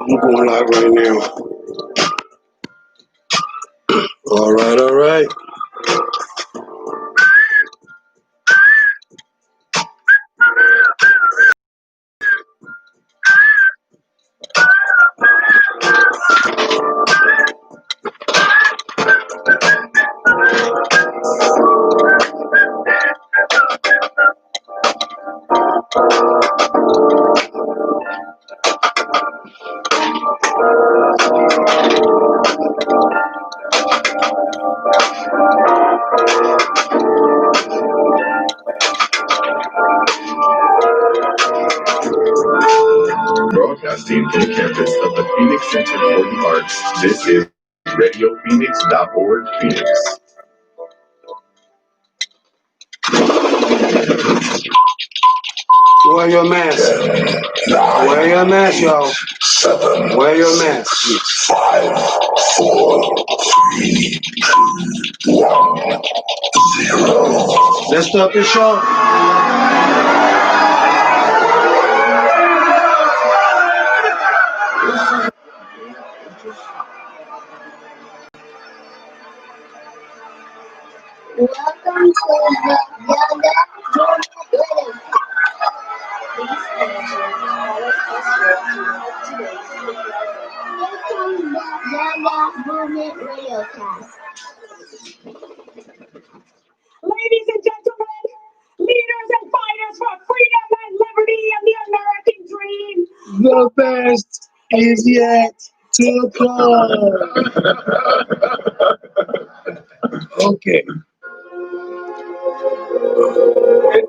I'm going live right now. All right. Broadcasting from the campus of the Phoenix Center for the Arts, this is RadioPhoenix.org Phoenix. Wear your mask. Wear your mask, y'all. Wear your mask. 5, 4, 3, 2, 1, 0. Let's start the show. Welcome to the Yaggah Radio. Please enter Welcome to the Yaggah Movement Radiocast. Ladies and gentlemen, leaders and fighters for freedom and liberty and the American dream. The best is yet to come. Okay.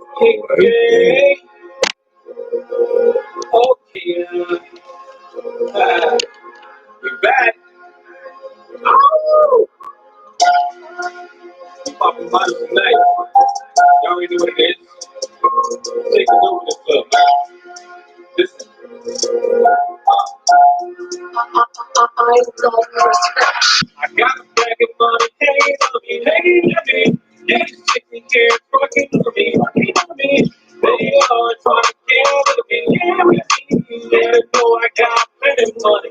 Okay. We're back. Oh! Popping bottles tonight. Y'all already know what it is. Take it over the club. Listen. I got a bag of money, hey, hey. Yeah, she's taking care of rocking for me. They are trying to get with me. They know I got plenty of money.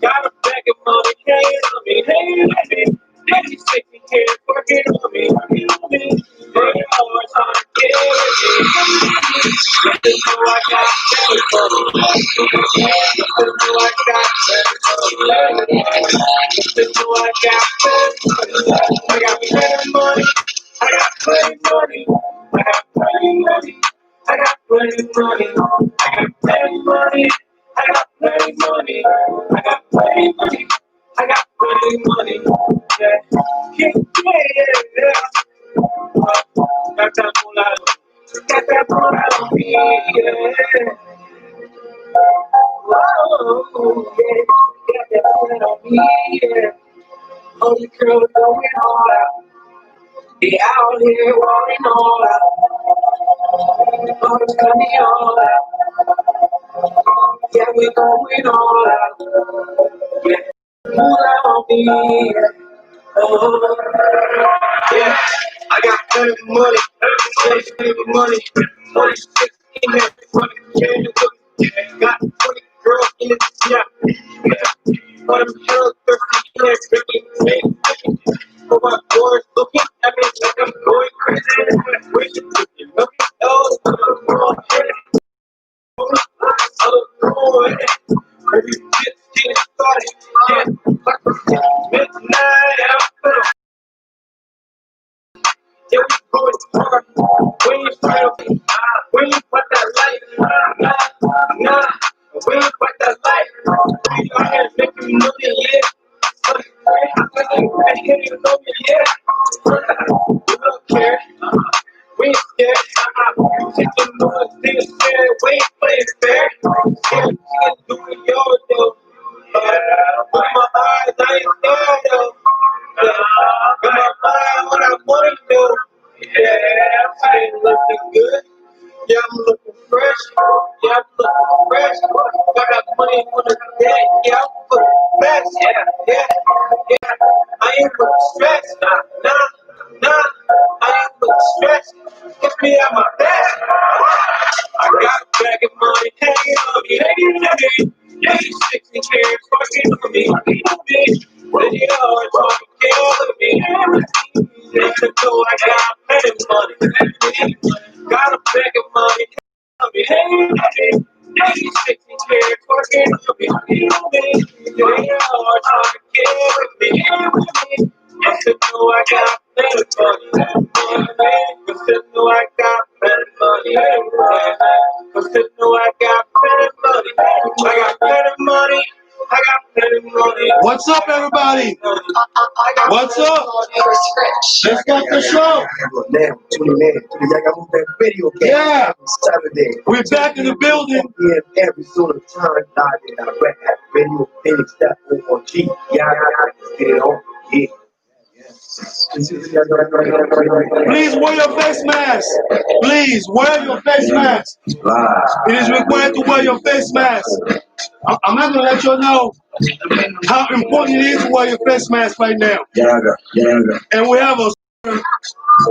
Got a bag of money, hey. Yeah, she's taking care of rocking for me. They are trying to get with me. They know I got plenty of money. They know I got plenty of money. They know I got plenty of money. I got plenty of money. I got plenty of money. I got plenty of money. I got plenty of money. I got plenty of money. I got plenty of money. I got plenty of money. I got plenty of money. Yeah. Got that moolah. Got that moolah on me. Yeah. Whoa, yeah. Got that moolah on me. Yeah. All the girls going all out. They out here walking all out. Boys coming all out. Yeah, we going all out. Yeah, moolah on me. Oh, yeah. I got plenty of money. Plenty of money. 26 in there. 20 in the book. Got 20 girls in the yeah. But I'm hella thirsty in there. Drinking. For my boys looking at me like I'm going crazy. Wishing you look at those girls. Every bitch getting started. Yeah. Midnight out. Yeah, we going hard. When you put that light, nah. When you put that light, we out here making million, yeah. I hear you know me, yeah. We don't care. We ain't scared. Take the noise, niggas scared. We ain't playing fair. Yeah, you can do it, yours, though. With my eyes, I ain't scared, though. With my mind, what I wanna do. Yeah, I ain't looking good. Yeah, I'm looking fresh. Yeah, I'm looking fresh. I got money on the deck. Yeah, I'm looking fresh. Yeah. I ain't looking stressed. Nah. You know I got plenty money. Got a bag of money. Hey, hey, shaking chair, twerking on me. They are trying to get with me. You know I got plenty money. You know I got plenty money. You know I got plenty money. I got plenty money. I got plenty money. What's up, everybody? What's up? Let's start the show. Now, tuning in to the Yaggah Movement Radio Cast. Yeah. Saturday. We're back in the building. In Arizona time, live in direct at Radiocast. Let's get it on. Yeah. Please wear your face mask. Please wear your face mask. It is required to wear your face mask. I'm not going to let you know how important it is to wear your face mask right now. And we have a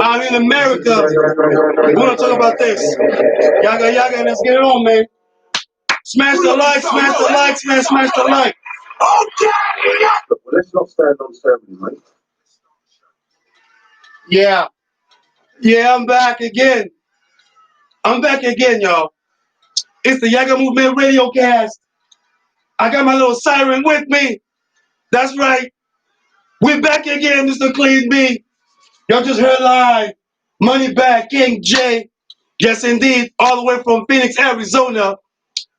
out in America. We're going to talk about this. Yaggah, let's get it on, man. Smash the like, smash the like, smash the like. Okay. Let's go stand on ceremony, man. Yeah, I'm back again. I'm back again, y'all. It's the Yaggah Movement Radiocast. I got my little siren with me. That's right. We're back again, Mr. Clean B. Y'all just heard live. Money Back, King J. Yes, indeed, all the way from Phoenix, Arizona.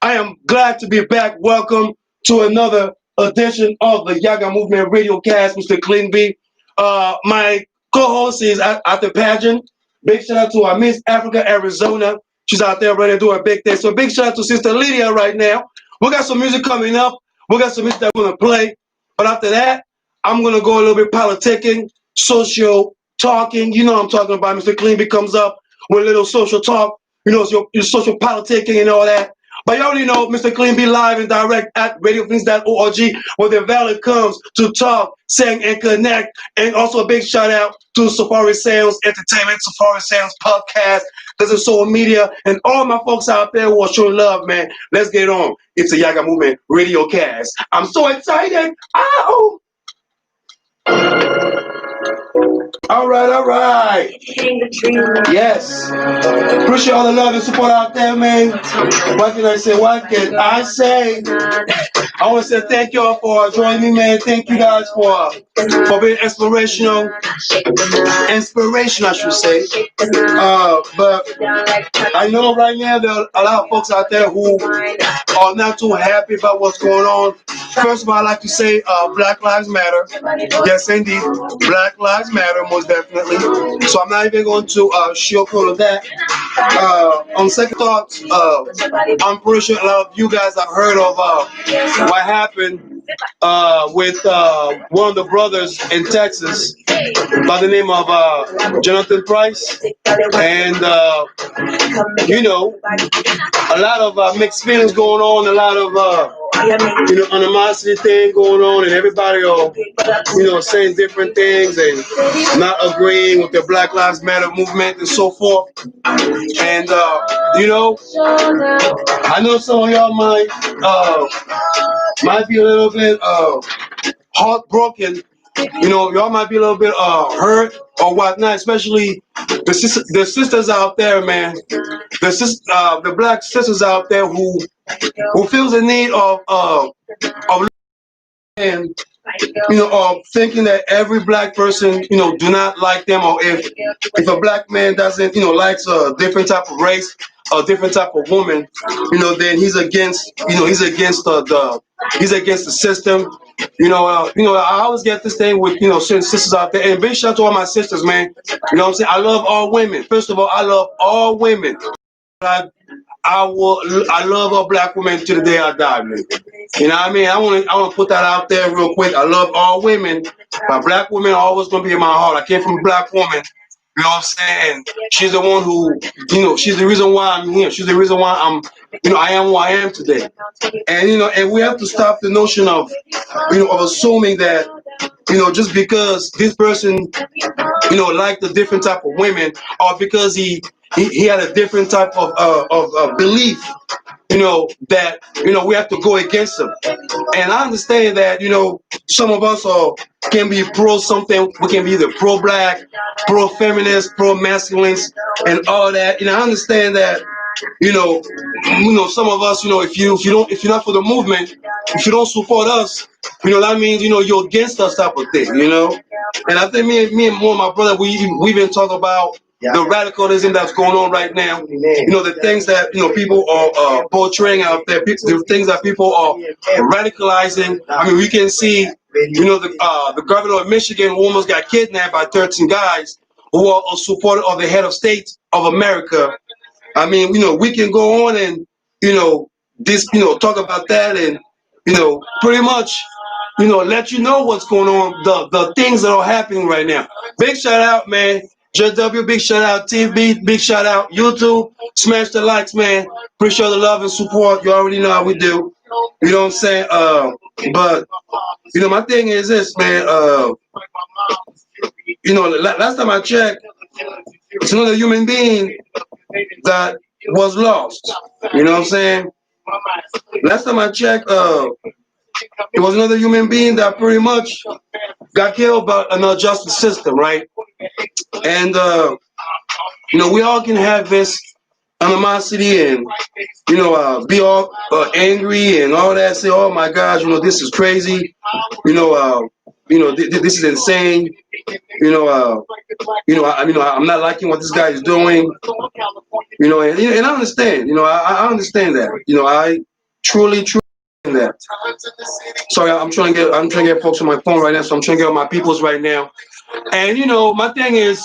I am glad to be back. Welcome to another edition of the Yaggah Movement Radiocast, Mr. Clean B. My co-host is at the pageant. Big shout out to our Miss Africa, Arizona. She's out there ready to do her big thing. So big shout out to Sister Lydia right now. We got some music coming up. We got some music that we're going to play. But after that, I'm going to go a little bit politicking, social talking. You know what I'm talking about. Mr. Clean B comes up with a little social talk. You know, your social politicking and all that. But you already know Mr. Clean B live and direct at radiofreaks.org where the valid comes to talk, sing, and connect. And also a big shout out to SafariSoundzEnt, Safari Sounds Podcast, there's a social media, and all my folks out there who are showing love, man. Let's get on. It's a Yaggah Movement Radiocast. I'm so excited. Ow! All right. Yes. Appreciate all the love and support out there, man. What can I say? I want to say thank y'all for joining me, man. Thank you guys for being inspirational. Inspiration, I should say. But I know right now there are a lot of folks out there who are not too happy about what's going on. First of all, I'd like to say Black Lives Matter. Yes, indeed. Black Lives Matter, most definitely. So I'm not even going to sugarcoat that. On second thoughts, I'm pretty sure a lot of you guys have heard of what happened with one of the brothers in Texas by the name of Jonathan Price. And, you know, a lot of mixed feelings going on, a lot of, animosity thing going on, and everybody are, saying different things and not agreeing with the Black Lives Matter movement and so forth. And, I know some of y'all might be a little bit heartbroken. Y'all might be a little bit hurt or whatnot, especially the sisters out there, man. The black sisters out there who feels the need of and thinking that every black person do not like them, or if a black man doesn't likes a different type of race, a different type of woman, then he's against he's against the system. I always get this thing with certain sisters out there, and big shout out to all my sisters, man. You know what I'm saying? I love all women. First of all, I love all women. I love a black woman to the day I die, man. You know what I mean? I want to put that out there real quick. I love all women, but black women are always going to be in my heart. I came from a black woman. You know what I'm saying? She's the one who, she's the reason why I'm here. She's the reason why I am who I am today. And, and we have to stop the notion of assuming that, just because this person, liked a different type of women, or because he had a different type of belief, that we have to go against them. And I understand that some of us can be pro something. We can be either pro black, pro feminist, pro masculines, and all that. I understand that. Some of us, if you're not for the movement, if you don't support us, that means you're against us type of thing. And I think me and more my brother, we've been talking about the radicalism that's going on right now. The things that people are portraying out there, the things that people are radicalizing. I mean, we can see the governor of Michigan who almost got kidnapped by 13 guys who are a supporter of the head of state of America. I mean, we can go on and talk about that and pretty much let you know what's going on, the things that are happening right now. Big shout out, man. JW, big shout out TV, big shout out YouTube. Smash the likes, man. Appreciate the love and support. You already know how we do. You know what I'm saying? But my thing is this, man. Last time I checked, it's another human being that was lost. You know what I'm saying? Last time I checked, it was another human being that pretty much got killed by another justice system, right? And we all can have this animosity and be all angry and all that. Say, oh my gosh, this is crazy. This is insane. I'm not liking what this guy is doing. And I understand. I understand that. I truly understand that. Sorry, I'm trying to get folks on my phone right now, so I'm trying to get on my peoples right now. And my thing is,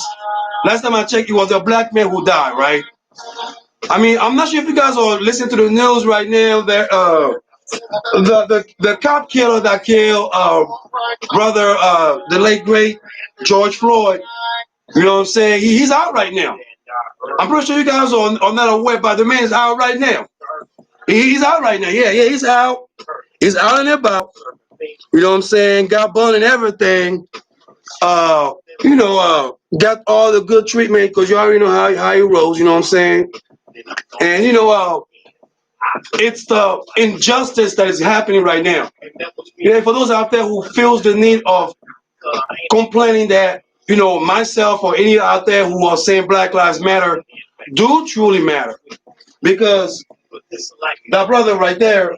last time I checked, it was a black man who died, right? I mean, I'm not sure if you guys are listening to the news right now that the cop killer that killed brother, the late great George Floyd. You know what I'm saying? He's out right now. I'm pretty sure you guys are not aware, but the man's out right now. He's out right now. Yeah, he's out. He's out and about. You know what I'm saying? Got bun and everything. Got all the good treatment because you already know how he rolls. You know what I'm saying? And it's the injustice that is happening right now. For those out there who feels the need of complaining that myself or any out there who are saying Black Lives Matter do truly matter, because that brother right there,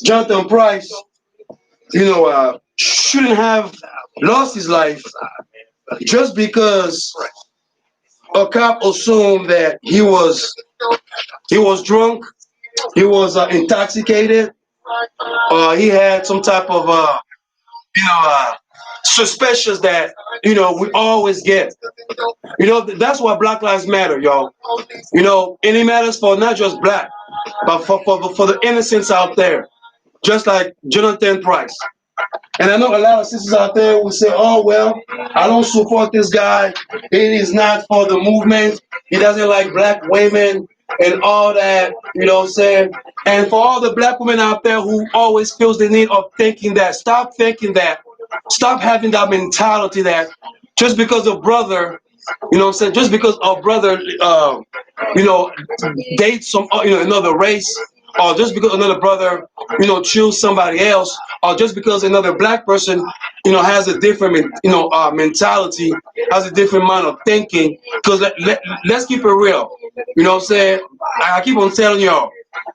Jonathan Price, shouldn't have lost his life just because a cop assumed that he was drunk, he was intoxicated, or he had some type of suspicious that we always get. That's why Black Lives Matter, y'all. And it matters for not just black, but for the innocents out there, just like Jonathan Price. And I know a lot of sisters out there will say, oh, well, I don't support this guy. It is not for the movement. He doesn't like black women and all that, you know what I'm saying? And for all the black women out there who always feels the need of thinking that, stop thinking that. Stop having that mentality that just because a brother, you know what I'm saying, just because a brother, dates some, another race, or just because another brother, choose somebody else, or just because another black person, has a different, mentality, has a different mind of thinking. Because let's keep it real. You know what I'm saying? I keep on telling y'all,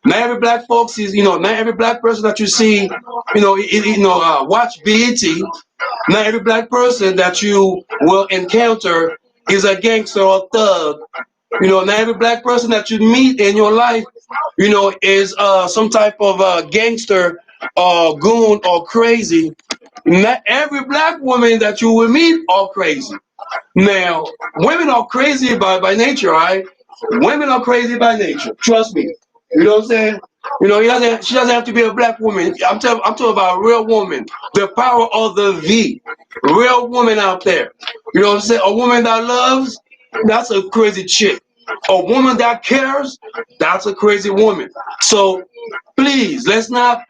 not every black folks is, not every black person that you see, watch BET. Not every black person that you will encounter is a gangster or thug. Not every black person that you meet in your life, is some type of gangster or goon or crazy. Not every black woman that you will meet are crazy. Now, women are crazy by nature, right? Women are crazy by nature. Trust me. You know what I'm saying? She doesn't have to be a black woman. I'm talking about a real woman. The power of the V. Real woman out there. You know what I'm saying? A woman that loves, that's a crazy chick. A woman that cares, that's a crazy woman. So please, let's not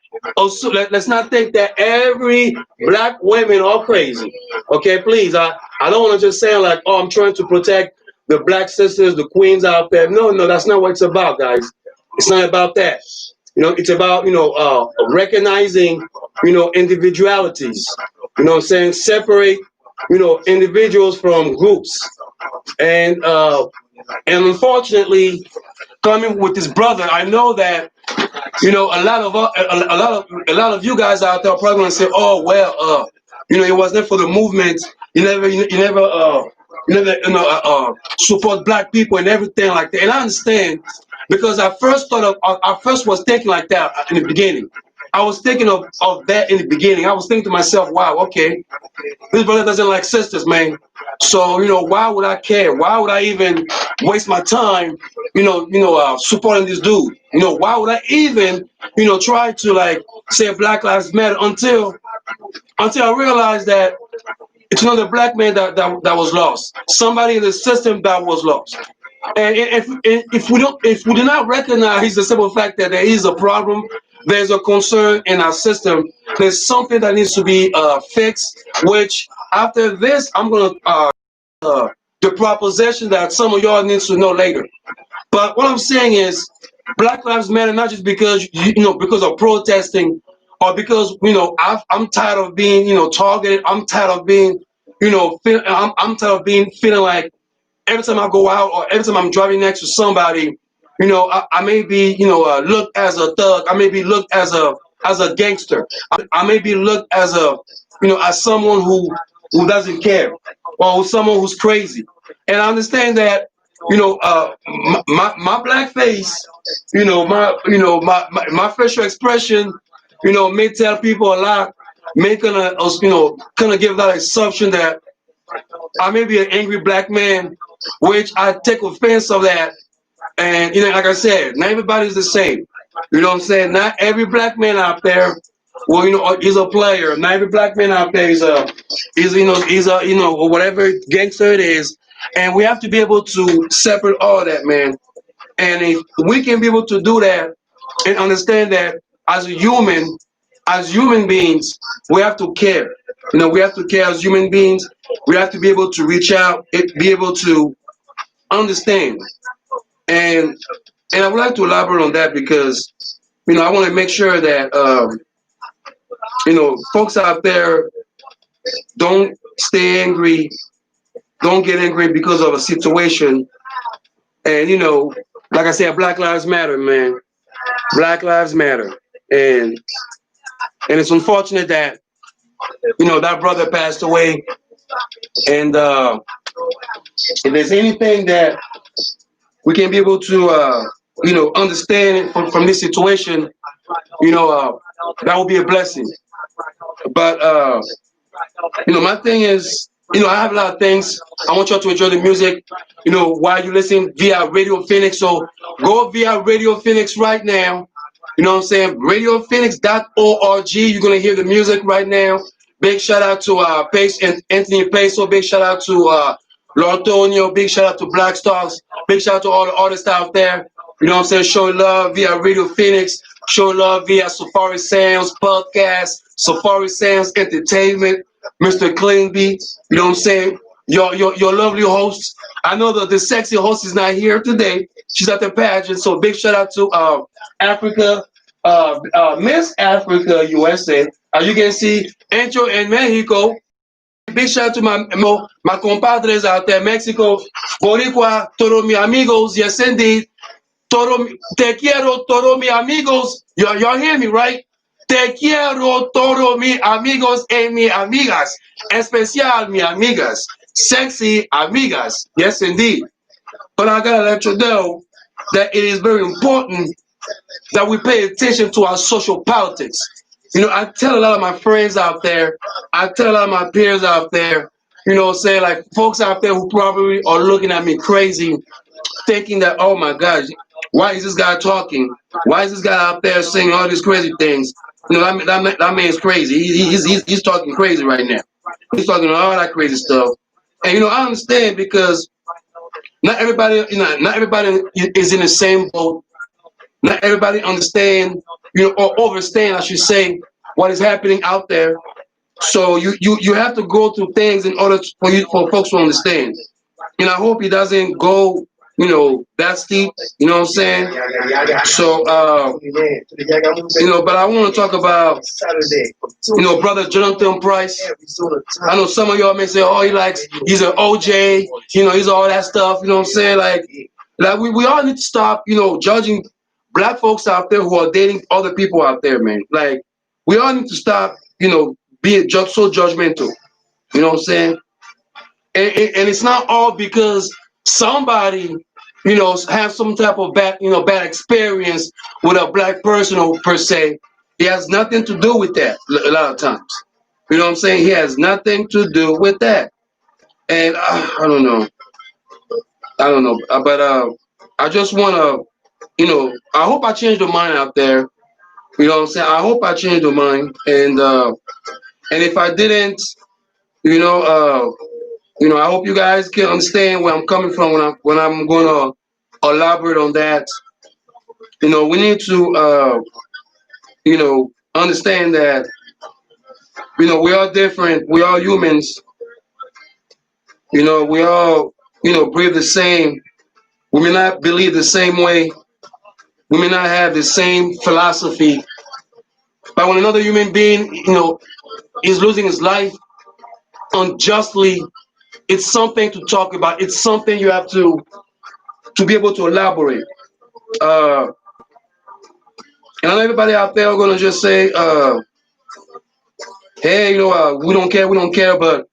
think that every black women are crazy. Okay, please. I don't want to just say like, oh, I'm trying to protect the black sisters, the queens out there. No, that's not what it's about, guys. It's not about that. It's about, recognizing, individualities. What I'm saying? Separate, individuals from groups. And unfortunately, coming with this brother, I know that, a lot of you guys out there are probably gonna say, oh well, it wasn't for the movement. You never support black people and everything like that. And I understand, because I first was thinking like that in the beginning. I was thinking of that in the beginning. I was thinking to myself, wow, okay, this brother doesn't like sisters, man. So, why would I care? Why would I even waste my time, supporting this dude? Why would I even, try to like say Black Lives Matter until I realized that it's another black man that was lost. Somebody in the system that was lost. And if we do not recognize the simple fact that there is a problem, there's a concern in our system, there's something that needs to be fixed. Which after this, I'm gonna the proposition that some of y'all needs to know later. But what I'm saying is, Black Lives Matter not just because because of protesting, or because I'm tired of being targeted. I'm tired of being I'm tired of being feeling like every time I go out or every time I'm driving next to somebody, I may be, looked as a thug. I may be looked as a gangster. I may be looked as as someone who doesn't care, or someone who's crazy. And I understand that, my black face, my facial expression, may tell people a lot, may kind of give that assumption that I may be an angry black man, which I take offense of that. And like I said, not everybody's the same. You know what I'm saying? Not every black man out there, well, is a player. Not every black man out there is or whatever gangster it is. And we have to be able to separate all that, man. And if we can be able to do that and understand that as human beings, we have to care. We have to care as human beings. We have to be able to reach out, be able to understand. And I would like to elaborate on that because, I want to make sure that, folks out there don't stay angry, don't get angry because of a situation. And, like I said, Black Lives Matter, man. Black Lives Matter. And it's unfortunate that, that brother passed away. And if there's anything that we can be able to, understand from this situation, that would be a blessing. But, my thing is, I have a lot of things. I want y'all to enjoy the music, while you listen via Radio Phoenix. So go via Radio Phoenix right now. You know what I'm saying? RadioPhoenix.org. You're going to hear the music right now. Big shout out to Pace and Anthony Peso. Big shout out to Lortonio. Big shout out to Black Stars. Big shout out to all the artists out there. You know what I'm saying? Show love via Radio Phoenix. Show love via Safari Sounds Podcast, Safari Sounds Entertainment, Mr. Cleanby. You know what I'm saying? Your lovely host. I know that the sexy host is not here today. She's at the pageant. So big shout out to Africa, Miss Africa USA. You can see Encho in Mexico. Big shout out to my compadres out there, Mexico, Boricua, todos mis amigos. Yes, indeed. Te quiero, todos mis amigos. Y'all hear me, right? Te quiero, todos mis amigos y mis amigas. Especial, mis amigas. Sexy amigas. Yes, indeed. But I gotta let you know that it is very important that we pay attention to our social politics. I tell a lot of my friends out there, I tell a lot of my peers out there, saying like folks out there who probably are looking at me crazy, thinking that, oh my gosh, why is this guy talking? Why is this guy out there saying all these crazy things? That man's crazy. He's talking crazy right now. He's talking all that crazy stuff. And I understand because not everybody is in the same boat. Not everybody understand, or understand, I should say, what is happening out there. So you have to go through things in order for folks to understand. And I hope he doesn't go you know, that steep. You know what I'm saying? So, you know, but I want to talk about, you know, brother Jonathan Price. I know some of y'all may say, oh, he's an OJ, you know, he's all that stuff. You know what I'm saying? Like we all need to stop, you know, judging black folks out there who are dating other people out there, man. Like we all need to stop, you know, being so judgmental. You know what I'm saying? And it's not all because somebody, you know, have some type of bad experience with a black person or per se. It has nothing to do with that a lot of times. You know what I'm saying? He has nothing to do with that. And I don't know. But I just want to, you know, I hope I changed the mind out there. You know what I'm saying? I hope I changed the mind. And if I didn't, you know, I hope you guys can understand where I'm coming from when I'm going to elaborate on that. You know, we need to, you know, understand that, you know, we are different. We are humans. You know, we all, you know, breathe the same. We may not believe the same way. We may not have the same philosophy. But when another human being, you know, is losing his life unjustly, it's something to talk about. It's something you have to be able to elaborate. And I know everybody out there are gonna just say, "Hey, you know, we don't care." But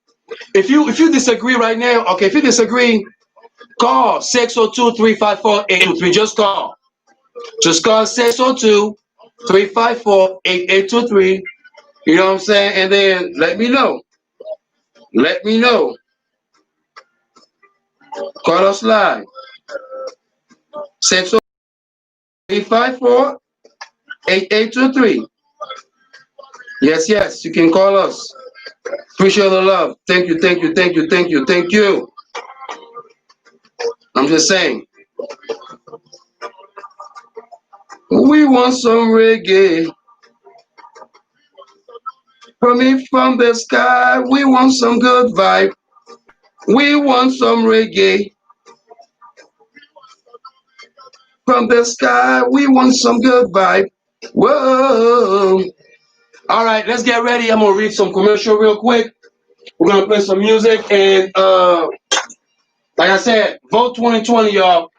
if you disagree right now, okay, if you disagree, call 602-354-8823. Just call 602-354-8823. You know what I'm saying? And then let me know. Let me know. Call us live. 602-354-8823. Yes, you can call us. Appreciate the love. Thank you. I'm just saying. We want some reggae. Coming from the sky, we want some good vibe. We want some reggae. From the sky, we want some good vibe. Whoa. All right, let's get ready. I'm gonna read some commercial real quick. We're gonna play some music and like I said, vote 2020, y'all.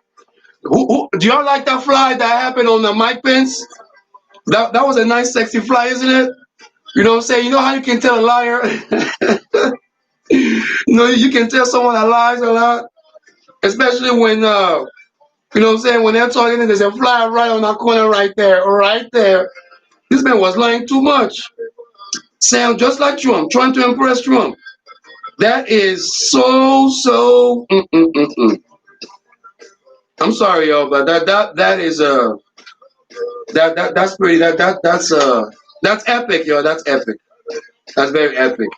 Do y'all like that fly that happened on the Mike Pence? That was a nice, sexy fly, isn't it? You know what I'm saying? You know how you can tell a liar? You know, you can tell someone that lies a lot, especially when, you know what I'm saying, when they're talking and there's a fly right on that corner right there. This man was lying too much. Sound just like Trump, trying to impress Trump. That is so. I'm sorry, y'all, but that is that's pretty that's epic, y'all. That's epic. That's very epic.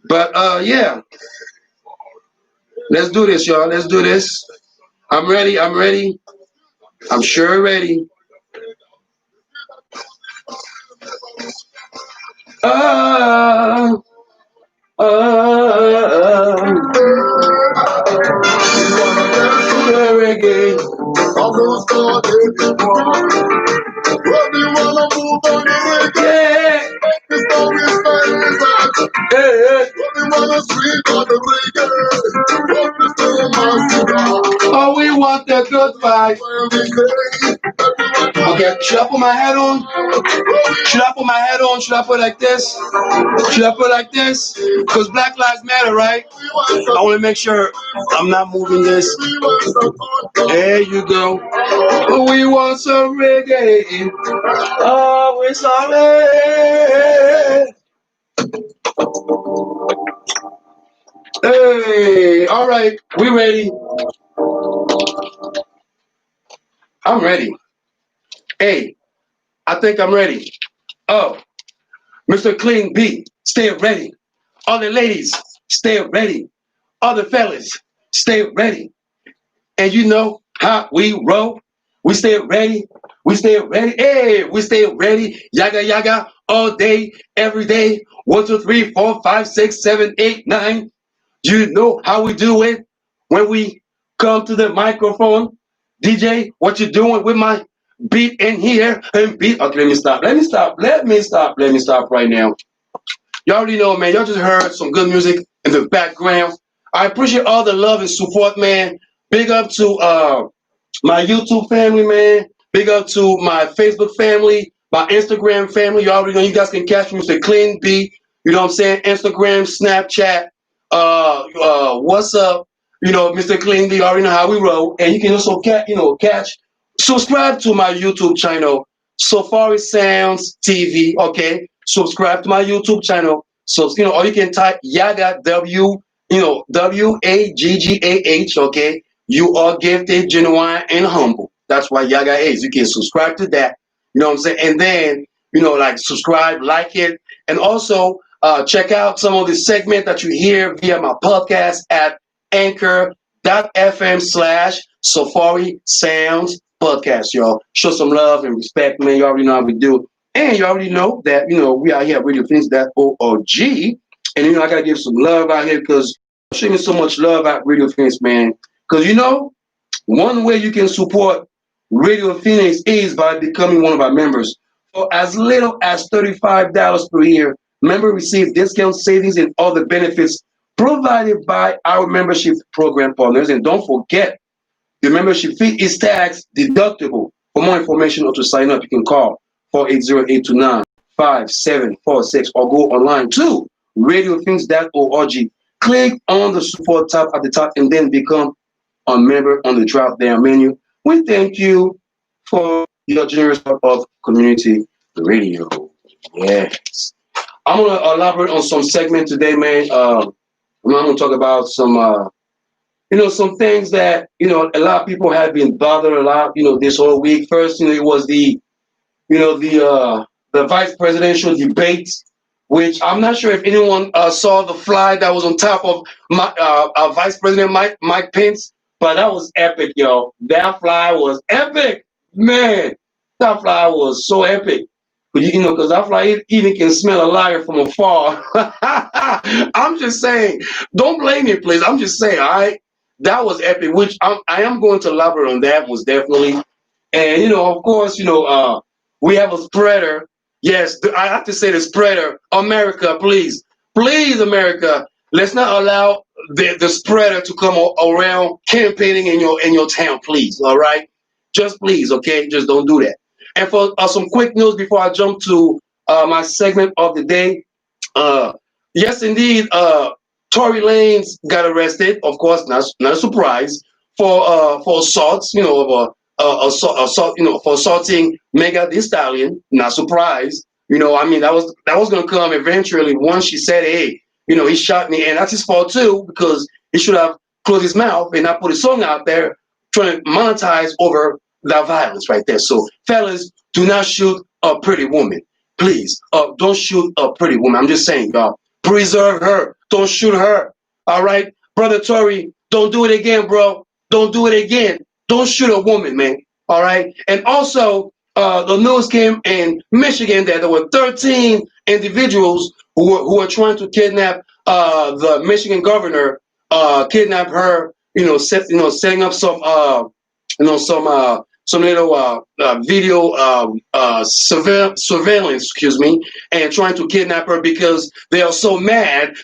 But yeah, let's do this, y'all. Let's do this. I'm ready. I'm sure ready. Reggae. Oh, we want the good vibe. Okay, should I put my hat on? Should I put my hat on? Should I put it like this? Should I put it like this? Because Black Lives Matter, right? I want to make sure I'm not moving this. There you go. We want some reggae. Oh, we're sorry. Hey, all right, we ready. I'm ready. Hey, I think I'm ready. Oh, Mr. Clean B, stay ready. All the ladies, stay ready. All the fellas, stay ready. And you know how we roll. We stay ready. We stay ready. Hey, we stay ready. Yaggah, all day, every day. 1, 2, 3, 4, 5, 6, 7, 8, 9. You know how we do it when we come to the microphone. DJ, what you doing with my beat in here? And beat. Okay, let me stop. Let me stop right now. Y'all already know, man. Y'all just heard some good music in the background. I appreciate all the love and support, man. Big up to my YouTube family, man. Big up to my Facebook family, my Instagram family. You already know you guys can catch me with the Clean Beat. You know what I'm saying? Instagram, Snapchat, what's up? You know, Mr. Clean Beat. You already know how we roll. And you can also catch, subscribe to my YouTube channel, Safari Sounds TV. Okay, subscribe to my YouTube channel. So or you can type Yaggah WAGGAH. Okay, you are gifted, genuine, and humble. That's why Yaggah is. You can subscribe to that. You know what I'm saying? And then, like subscribe, like it. And also check out some of the segment that you hear via my podcast at anchor.fm/Safari Sounds Podcast, y'all. Show some love and respect, man. You already know how we do. And you already know that, we are here at RadioPhoenix.org. And, I got to give some love out here because show me so much love at Radio Phoenix, man. Because, one way you can support Radio Phoenix is by becoming one of our members. For as little as $35 per year, members receive discount savings and other benefits provided by our membership program partners. And don't forget, the membership fee is tax deductible. For more information or to sign up, you can call 480-829-5746 or go online to radiophoenix.org. Click on the support tab at the top and then become a member on the drop down menu. We thank you for your generous support of community radio. Yes. I'm going to elaborate on some segment today, man. I'm going to talk about some some things that, a lot of people have been bothered a lot, this whole week. First, it was the vice presidential debates, which I'm not sure if anyone saw the fly that was on top of my Vice President Mike Pence, but that was epic, yo. That fly was epic, man. That fly was so epic. Because that fly even can smell a liar from afar. I'm just saying, don't blame me, please. I'm just saying, all right? That was epic, which I am going to elaborate on that, was definitely. And, of course, we have a spreader. Yes, I have to say the spreader. America, please. Please, America. Let's not allow the spreader to come around campaigning in your town, please. All right? Just please, okay? Just don't do that. And for some quick news before I jump to my segment of the day. Yes, indeed, Tory Lanez got arrested. Of course, not a surprise, for assaults, assault, for assaulting Megan Thee Stallion. Not surprised. That was going to come eventually once she said, hey, he shot me, and that's his fault too, because he should have closed his mouth and not put a song out there trying to monetize over that violence right there. So, fellas, do not shoot a pretty woman. Please, don't shoot a pretty woman. I'm just saying, y'all. Preserve her. Don't shoot her. All right? Brother Tory, don't do it again, bro. Don't do it again. Don't shoot a woman, man. All right? And also, the news came in Michigan that there were 13 individuals who were trying to kidnap the Michigan governor, kidnap her, setting up some little video surveillance, excuse me, and trying to kidnap her because they are so mad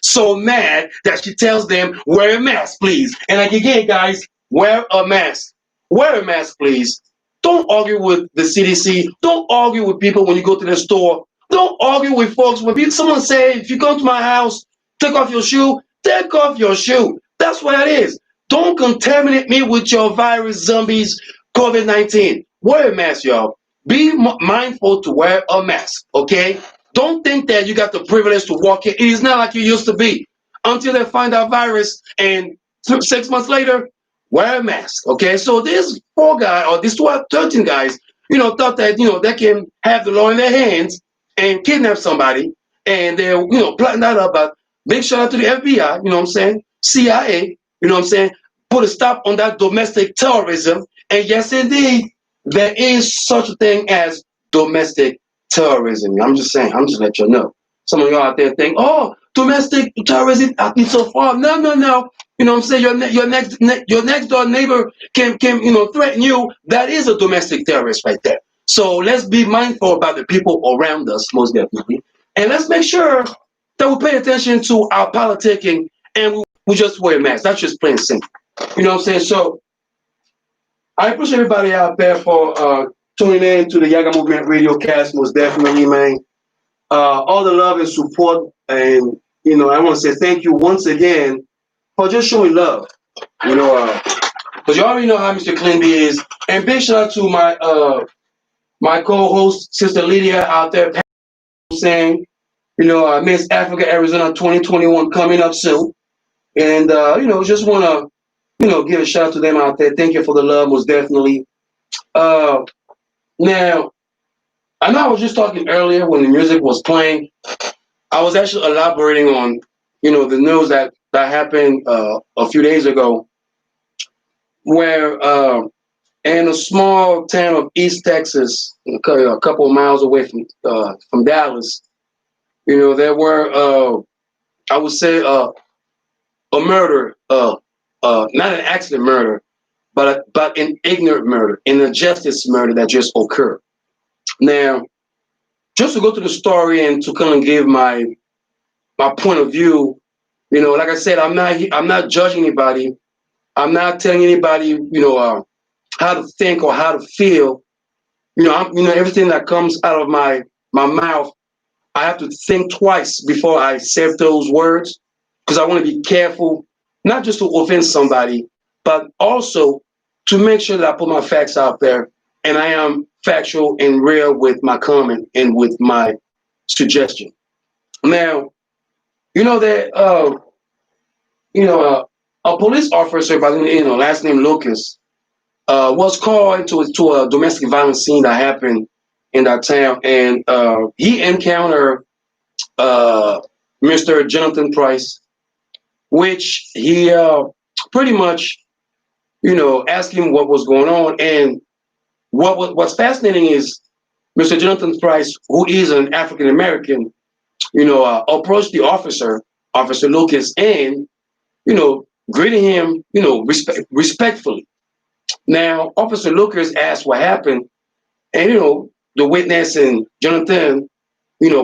that she tells them, wear a mask, please. And like again, guys, wear a mask. Wear a mask, please. Don't argue with the CDC. Don't argue with people when you go to the store. Don't argue with folks when someone say, if you come to my house, take off your shoe. Take off your shoe. That's what it is. Don't contaminate me with your virus, zombies, COVID-19. Wear a mask, y'all. Be mindful to wear a mask, okay? Don't think that you got the privilege to walk in. It is not like you used to be. Until they find out virus, and 6 months later, wear a mask, okay? So this 13 guys, thought that, they can have the law in their hands and kidnap somebody, and they're, plotting that up. But big shout out to the FBI, you know what I'm saying? CIA, you know what I'm saying? Put a stop on that domestic terrorism. And yes, indeed, there is such a thing as domestic terrorism. I'm just saying, I'm just letting you know. Some of y'all out there think, oh, domestic terrorism, I think so far. No. You know what I'm saying? Your next door neighbor can threaten you. That is a domestic terrorist right there. So let's be mindful about the people around us, most definitely, and let's make sure that we pay attention to our politicking and we just wear masks. That's just plain simple. You know what I'm saying? So I appreciate everybody out there for tuning in to the Yaggah Movement Radiocast, most definitely, man. All the love and support, and I want to say thank you once again for just showing love. Because you already know how Mr. Clinby is. And big shout out to my co-host, Sister Lydia out there saying, Miss Africa, Arizona 2021 coming up soon. And, just want to, give a shout out to them out there. Thank you for the love, most definitely. Now, I know I was just talking earlier when the music was playing. I was actually elaborating on, the news that happened a few days ago where in a small town of East Texas, a couple of miles away from Dallas, there were, I would say, a murder, not an accident murder, but an ignorant murder, an injustice murder that just occurred. Now, just to go to the story and to kind of give my point of view, like I said, I'm not judging anybody. I'm not telling anybody, how to think or how to feel. Everything that comes out of my mouth, I have to think twice before I say those words because I want to be careful, not just to offend somebody, but also to make sure that I put my facts out there and I am factual and real with my comment and with my suggestion. Now, that a police officer by the last name Lucas was called to a domestic violence scene that happened in that town, and he encountered Mr. Jonathan Price, which he pretty much, asked him what was going on. And what's fascinating is Mr. Jonathan Price, who is an African American, approached the Officer Lucas, and greeting him, respectfully. Now, Officer Lucas asked what happened, and the witness and Jonathan,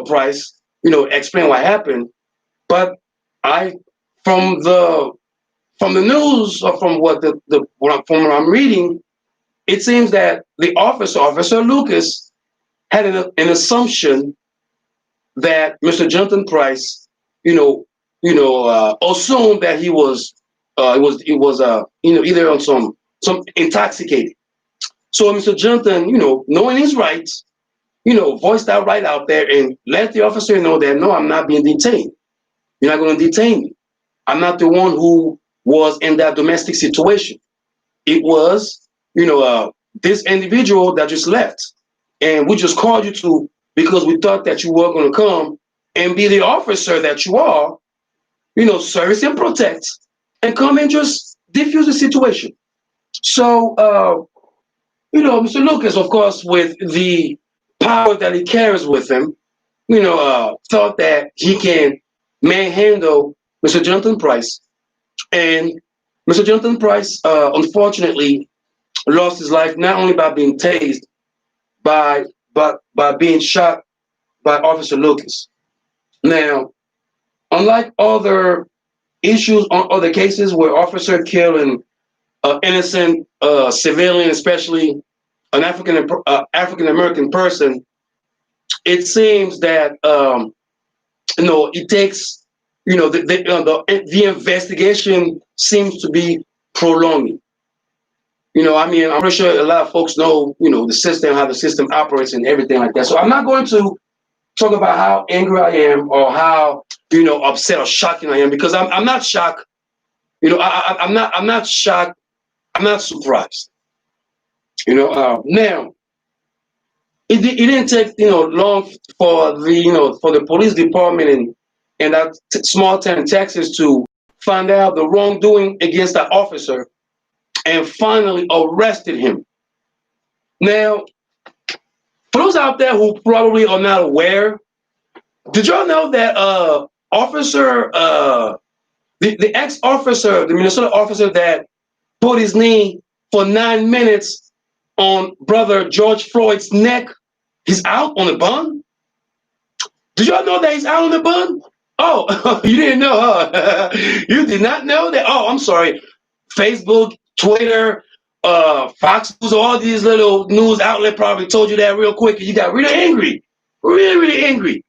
Price, explained what happened. But I, from the news or from from what I'm reading, it seems that the Officer Lucas, had an assumption that Mr. Jonathan Price, assumed that he was, either on some intoxicated. So Mr. Jonathan, knowing his rights, voiced that right out there and let the officer know that no, I'm not being detained. You're not going to detain me. I'm not the one who was in that domestic situation. It was, this individual that just left. And we just called you to because we thought that you were going to come and be the officer that you are, service and protect, and come and just diffuse the situation. So, Mr. Lucas, of course, with the power that he carries with him, thought that he can manhandle Mr. Jonathan Price. And Mr. Jonathan Price, unfortunately, lost his life not only by being tased, but by being shot by Officer Lucas. Now, unlike other issues on other cases where officer kill an innocent civilian, especially an African American person, it seems that it takes the investigation seems to be prolonging. I'm pretty sure a lot of folks know the system, how the system operates, and everything like that. So I'm not going to talk about how angry I am or how upset or shocking I am, because I'm not shocked. I'm not shocked. I'm not surprised. Now it didn't take long for the police department in that small town in Texas to find out the wrongdoing against that officer and finally arrested him. Now, for those out there who probably are not aware, did y'all know that Officer The ex-officer, the Minnesota officer that put his knee for 9 minutes on brother George Floyd's neck, he's out on the bond. Did y'all know that he's out on the bond? Oh, you didn't know, huh? You did not know that? Oh, I'm sorry. Facebook, Twitter, Fox News, all these little news outlets probably told you that real quick, and you got really angry. Really angry.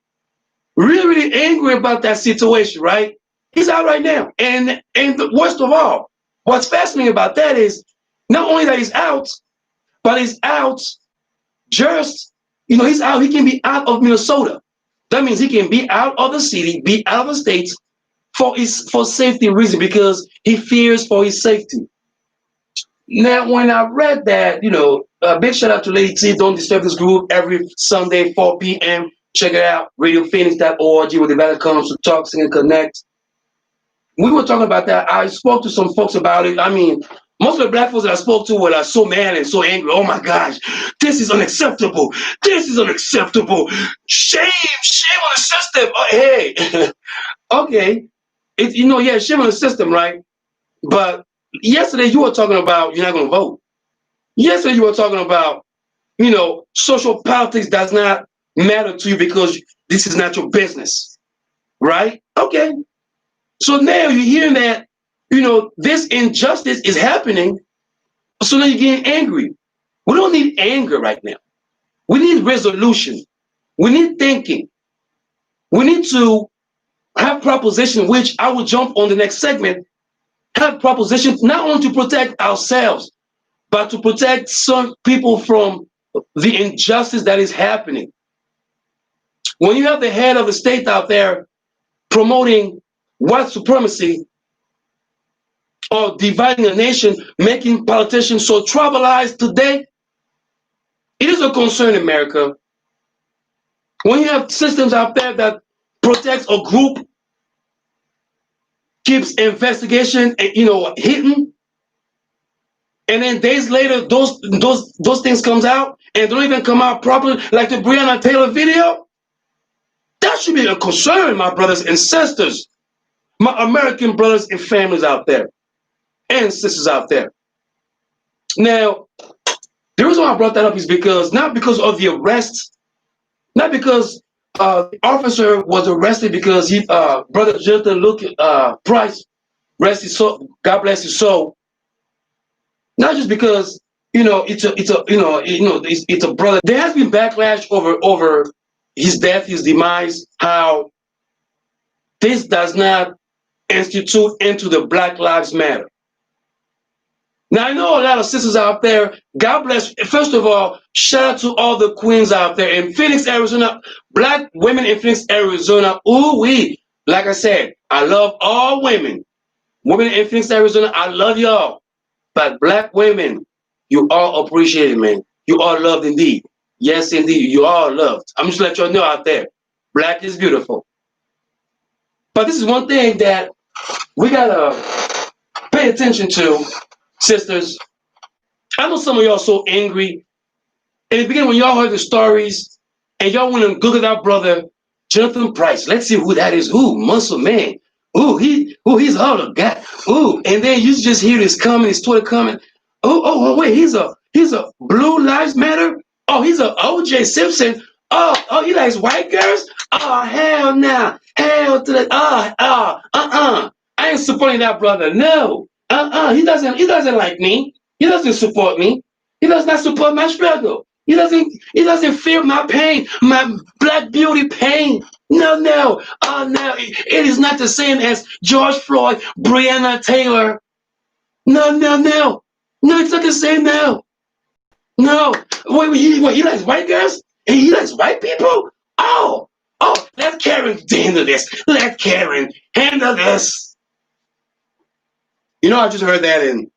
Really angry about that situation, right? He's out right now. And the worst of all, what's fascinating about that is not only that he's out, but he's out just, he's out, he can be out of Minnesota. That means he can be out of the city, be out of the states for safety reason, because he fears for his safety. Now, when I read that, a big shout out to Lady T, Don't Disturb This Group, every Sunday, 4 p.m. Check it out, radiophoenix.org, where the value comes to talk, sing, and connect. We were talking about that. I spoke to some folks about it. I mean, most of the black folks that I spoke to were like so mad and so angry. Oh my gosh, this is unacceptable. This is unacceptable. Shame on the system. Oh, hey, okay. Yeah, shame on the system, right? But yesterday you were talking about you're not going to vote. Yesterday you were talking about, social politics does not matter to you because this is not your business, right? Okay. So now you're hearing that, this injustice is happening. So now you're getting angry. We don't need anger right now. We need resolution. We need thinking. We need to have proposition, which I will jump on the next segment, have propositions not only to protect ourselves, but to protect some people from the injustice that is happening. When you have the head of the state out there promoting white supremacy or dividing a nation, making politicians so tribalized today, it is a concern in America. When you have systems out there that protects a group, keeps investigation, hidden, and then days later, those things comes out and don't even come out properly, like the Breonna Taylor video. That should be a concern, my brothers and sisters, my American brothers and families out there, and sisters out there. Now, the reason why I brought that up is because not because of the arrest, not because the officer was arrested because he, brother Jonathan Luke Price, rest his soul, God bless his soul. Not just because it's a brother. There has been backlash over his death, his demise. How this does not institute into the Black Lives Matter. Now, I know a lot of sisters out there. God bless. First of all, shout out to all the queens out there in Phoenix, Arizona. Black women in Phoenix, Arizona. Ooh, like I said, I love all women. Women in Phoenix, Arizona, I love y'all. But black women, you all appreciated, man. You are loved indeed. Yes, indeed. You are loved. I'm just letting y'all know out there. Black is beautiful. But this is one thing that we gotta pay attention to, sisters. I know some of y'all so angry. In the beginning, when y'all heard the stories and y'all went and Googled our brother, Jonathan Price. Let's see who that is. Ooh, muscle man. He's all the guy. Ooh, and then you just hear this comment, his Twitter comment. Wait, he's a Blue Lives Matter. Oh, he's a OJ Simpson. Oh, he likes white girls. Oh, hell nah, hell to the I ain't supporting that brother. No, he doesn't like me. He doesn't support me. He does not support my struggle. He doesn't feel my pain, my black beauty pain. No. Oh no, it is not the same as George Floyd, Breonna Taylor. No. No, it's not the same now. No. Wait, he likes white girls? And he likes white people? Oh, let Karen handle this. Let Karen handle this. I just heard that, and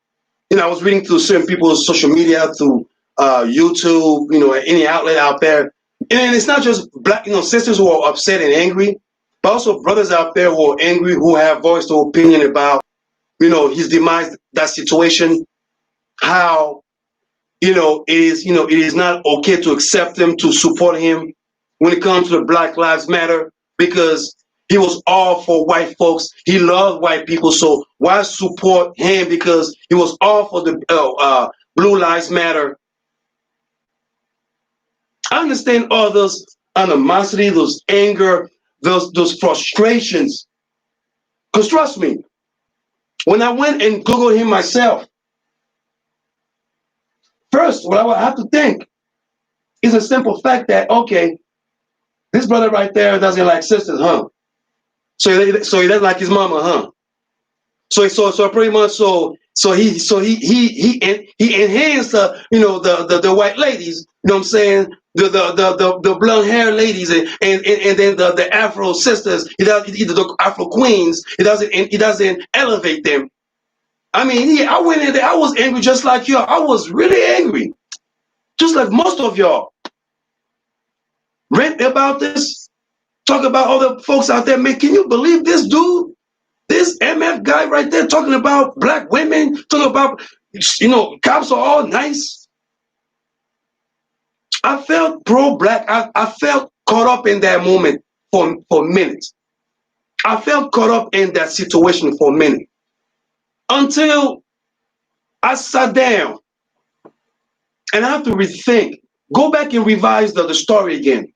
I was reading through certain people's social media, through YouTube, any outlet out there. And it's not just black, sisters who are upset and angry, but also brothers out there who are angry, who have voiced their opinion about, his demise, that situation, how, it is not okay to accept him, to support him when it comes to the Black Lives Matter, because he was all for white folks. He loved white people. So why support him? Because he was all for the Blue Lives Matter. I understand all those animosity, those anger, those frustrations. Because trust me, when I went and Googled him myself, first, what I would have to think is a simple fact that, okay, this brother right there doesn't like sisters, huh? So he doesn't like his mama, huh? So pretty much he enhanced the white ladies, you know what I'm saying? The blonde hair ladies and then the Afro sisters, the Afro queens, he doesn't elevate them. I mean, yeah, I went in there, I was angry just like y'all. I was really angry. Just like most of y'all. Rant about this, talk about other folks out there, man. Can you believe this dude? This MF guy right there talking about black women, talking about, cops are all nice. I felt pro-black. I felt caught up in that moment for minutes. I felt caught up in that situation for a minute. Until I sat down and I have to rethink, go back and revise the story again.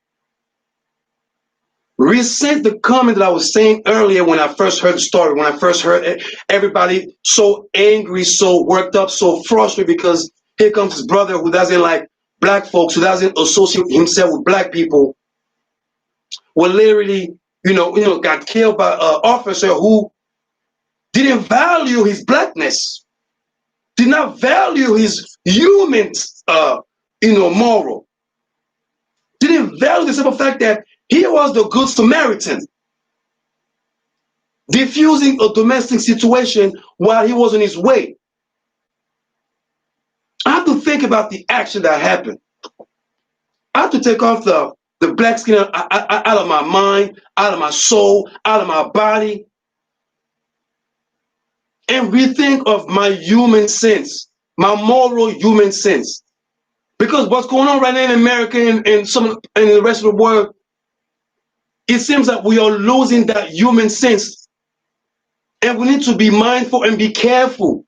Resent the comment that I was saying earlier when I first heard the story, when I first heard everybody so angry, so worked up, so frustrated because here comes his brother who doesn't like black folks, who doesn't associate himself with black people, who literally, got killed by an officer who didn't value his blackness, did not value his human, moral, didn't value the simple fact that he was the good Samaritan, diffusing a domestic situation while he was on his way. I have to think about the action that happened. I have to take off the black skin out of my mind, out of my soul, out of my body, and rethink of my human sense, my moral human sense. Because what's going on right now in America and the rest of the world, it seems that we are losing that human sense. And we need to be mindful and be careful.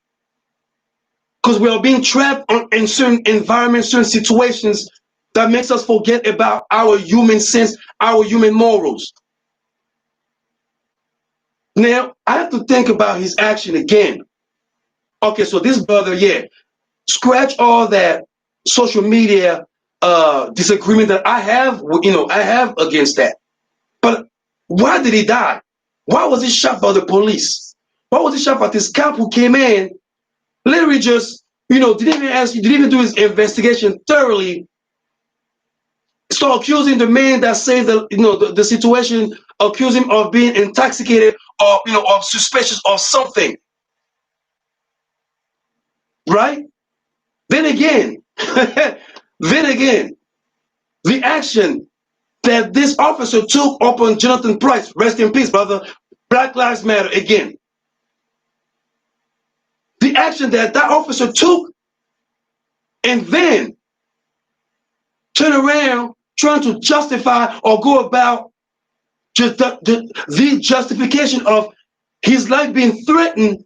Because we are being trapped in certain environments, certain situations that makes us forget about our human sense, our human morals. Now, I have to think about his action again. Okay, so this brother, yeah, scratch all that social media disagreement that I have, I have against that. But why did he die? Why was he shot by the police? Why was he shot by this cop who came in, literally just, didn't even do his investigation thoroughly, start accusing the man that saved the situation, accuse him of being intoxicated or, or suspicious of something. Right? Then again, the action that this officer took upon Jonathan Price, rest in peace, brother, Black Lives Matter again. The action that officer took and then turn around trying to justify or go about just the justification of his life being threatened,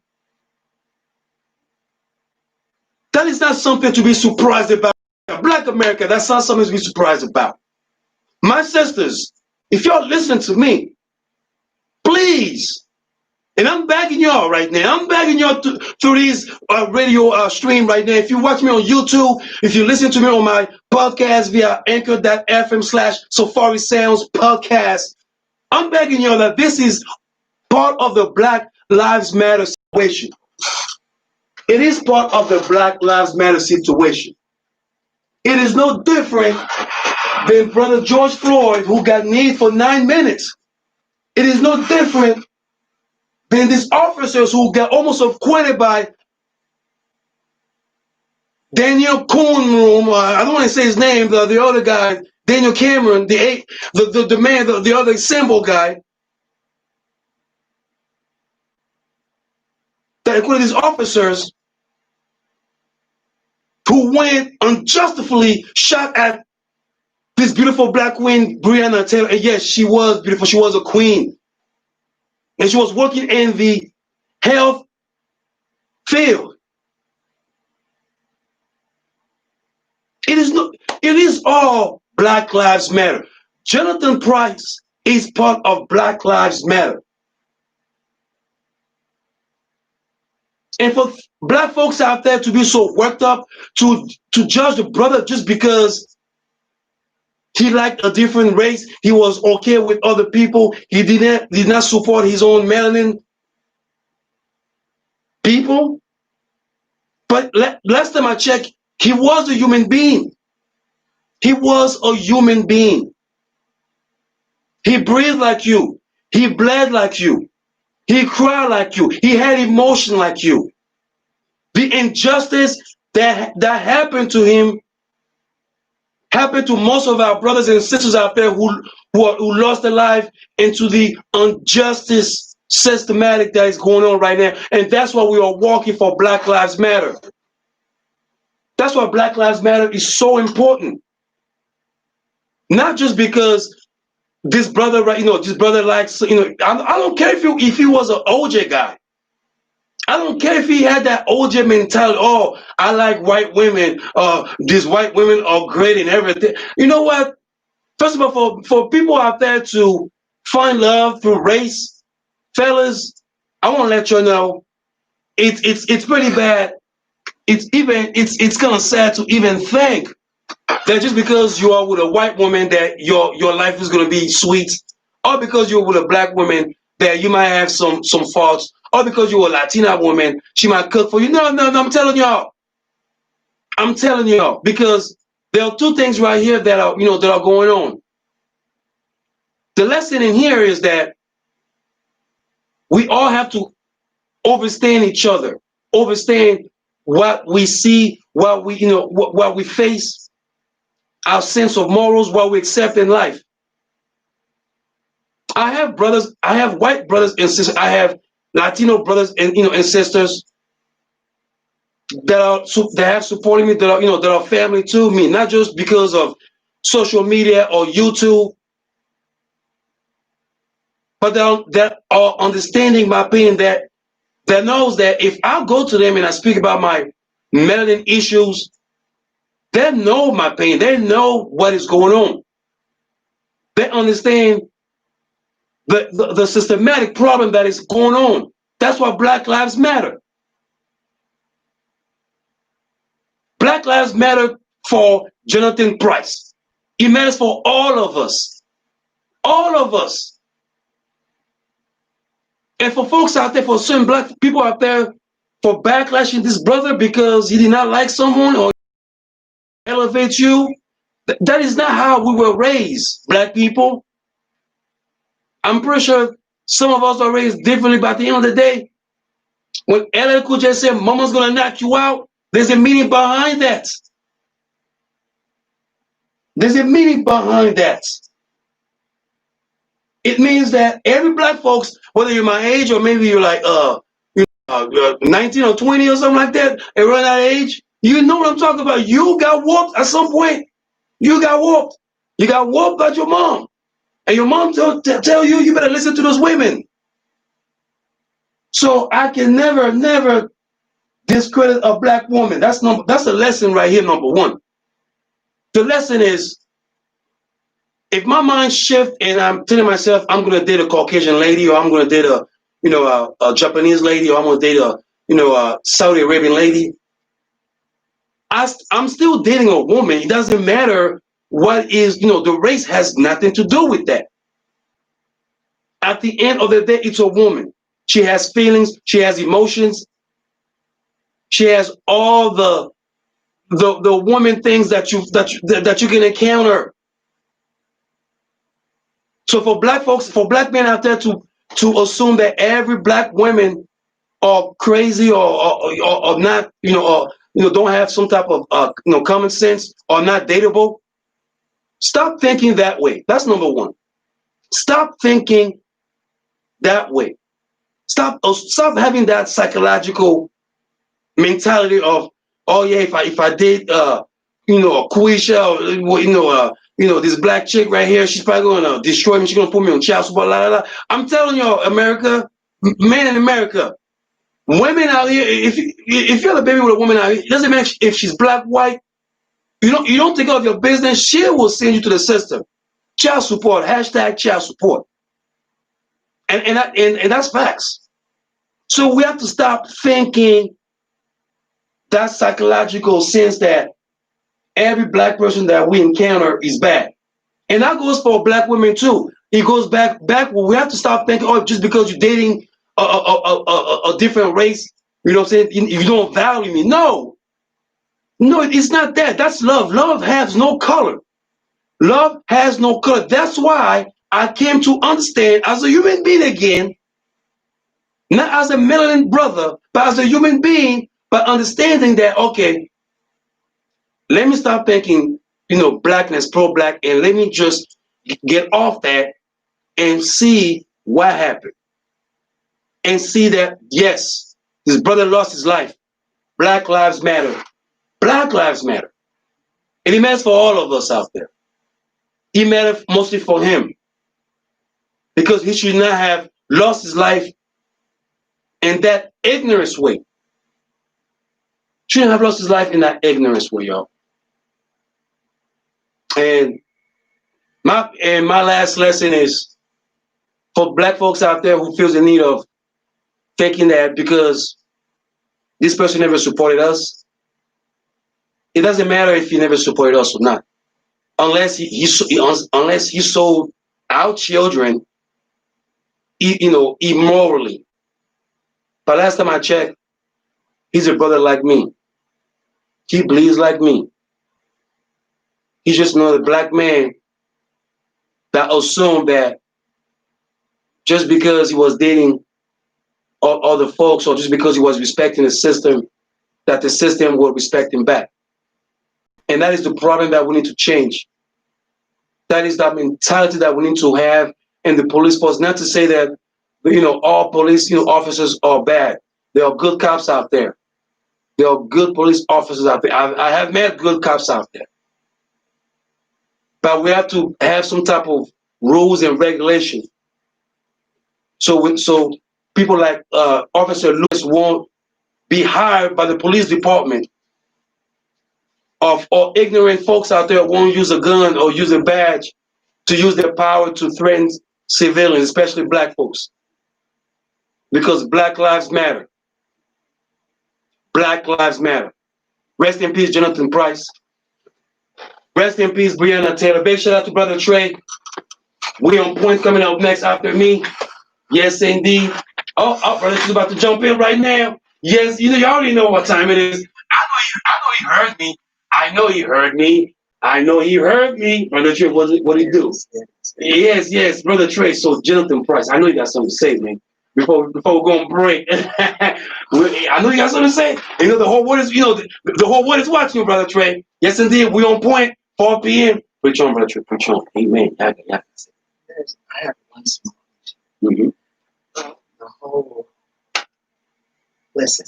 that is not something to be surprised about. Black America, that's not something to be surprised about. My sisters, if y'all listen to me, please, and I'm begging y'all right now, I'm begging y'all through these radio stream right now. If you watch me on YouTube, if you listen to me on my podcast via anchor.fm/SafariSounds podcast, I'm begging y'all that this is part of the Black Lives Matter situation. It is part of the Black Lives Matter situation. It is no different than Brother George Floyd, who got kneed for 9 minutes. It is no different than these officers who got almost acquitted by Daniel Coonroom. I don't want to say his name. The other guy, Daniel Cameron, the man, the other symbol guy, that acquitted these officers who went unjustifiably shot at this beautiful black queen, Breonna Taylor. And yes, she was beautiful. She was a queen. and she was working in the health field. It is all Black Lives Matter. Jonathan Price is part of Black Lives Matter. And for black folks out there to be so worked up to judge the brother just because he liked a different race, he was okay with other people, he did not support his own melanin people. But last time I checked, he was a human being. He was a human being. He breathed like you. He bled like you. He cried like you. He had emotion like you. The injustice that happened to him happened to most of our brothers and sisters out there who lost their life into the injustice systematic that is going on right now. And that's why we are walking for Black Lives Matter. That's why Black Lives Matter is so important. Not just because this brother, this brother likes, I don't care if he was an OJ guy. I don't care if he had that OJ mentality. Oh, I like white women. These white women are great and everything. You know what? First of all, for people out there to find love through race, fellas, I want to let you know it's pretty bad. It's kind of sad to even think that just because you are with a white woman that your life is going to be sweet, or because you're with a black woman that you might have some faults, or because you're a Latina woman, she might cook for you. No, I'm telling y'all, because there are two things right here that are going on. The lesson in here is that we all have to understand each other, understand what we see, what we face, our sense of morals, what we accept in life. I have white brothers and sisters, I have Latino brothers and and sisters that have supported me, that are family to me, not just because of social media or YouTube, but that are understanding my pain, that knows that if I go to them and I speak about my melanin issues, they know my pain. They know what is going on. They understand the systematic problem that is going on. That's why Black Lives Matter. Black Lives Matter for Jonathan Price. It matters for all of us. All of us. And for folks out there, for certain black people out there, for backlashing this brother because he did not like someone or elevate you, that is not how we were raised, black people. I'm pretty sure some of us are raised differently, but at the end of the day, when LL Cool J said, "Mama's gonna knock you out," there's a meaning behind that. There's a meaning behind that. It means that every black folks, whether you're my age or maybe you're like 19 or 20 or something like that, around that age, you know what I'm talking about. You got whooped at some point. You got whooped. You got whooped by your mom. And your mom tell you, you better listen to those women. So I can never discredit a black woman. That's the lesson right here, number one. The lesson is, if my mind shifts and I'm telling myself I'm gonna date a Caucasian lady, or I'm gonna date a Japanese lady, or I'm gonna date a Saudi Arabian lady, I'm still dating a woman. It doesn't matter what is, the race has nothing to do with that. At the end of the day, it's a woman. She has feelings, she has emotions, she has all the woman things that you can encounter. So for black folks, for black men out there to assume that every black women are crazy or not, don't have some type of common sense or not dateable, stop thinking that way. That's number one. Stop thinking that way. Stop having that psychological mentality of, oh yeah, if I did a Quisha, or this black chick right here, she's probably gonna destroy me. She's gonna put me on child support. La, la, la. I'm telling y'all, America, men in America, women out here. If you have a baby with a woman out here, it doesn't matter if she's black, white. You don't take care of your business. She will send you to the system. Child support. # child support. And that's facts. So we have to stop thinking that psychological sense that every black person that we encounter is bad. And that goes for black women too. It goes back. We have to stop thinking, oh, just because you're dating a different race, you know what I'm saying, you don't value me. No, it's not that. That's love. Love has no color. Love has no color. That's why I came to understand as a human being again, not as a melanin brother, but as a human being, but understanding that, okay, let me stop thinking, blackness, pro-black, and let me just get off that and see what happened. And see that, yes, his brother lost his life. Black lives matter. Black lives matter. And it matters for all of us out there. It matters mostly for him. Because he should not have lost his life in that ignorance way. Shouldn't have lost his life in that ignorance way, y'all. And my last lesson is for black folks out there who feels the need of thinking that because this person never supported us, it doesn't matter if he never supported us or not. Unless he sold our children, immorally. But last time I checked, he's a brother like me. He bleeds like me. He's just another black man that assumed that just because he was dating other folks or just because he was respecting the system, that the system will respect him back. And that is the problem that we need to change. That is that mentality that we need to have in the police force. Not to say that, all police, officers are bad. There are good cops out there. There are good police officers out there. I have met good cops out there. But we have to have some type of rules and regulations. So people like Officer Lewis won't be hired by the police department, or ignorant folks out there won't use a gun or use a badge to use their power to threaten civilians, especially black folks. Because Black Lives Matter. Black Lives Matter. Rest in peace, Jonathan Price. Rest in peace, Breonna Taylor. Big shout out to Brother Trey. We on point coming up next after me. Yes, indeed. Oh, brother, she's about to jump in right now. Yes, you already know what time it is. I know he heard me. I know he heard me. I know he heard me. Brother Trey, what he do? Yes, Brother Trey. So Jonathan Price, I know you got something to say, man. Before we go on break, I know you got something to say. The whole world is, the whole world is watching you, Brother Trey. Yes, indeed. We on point. 4 p.m. Preach on, Brother Trey. Preach on. Amen. Yaggah. I have one small Mm-hmm. the whole listen,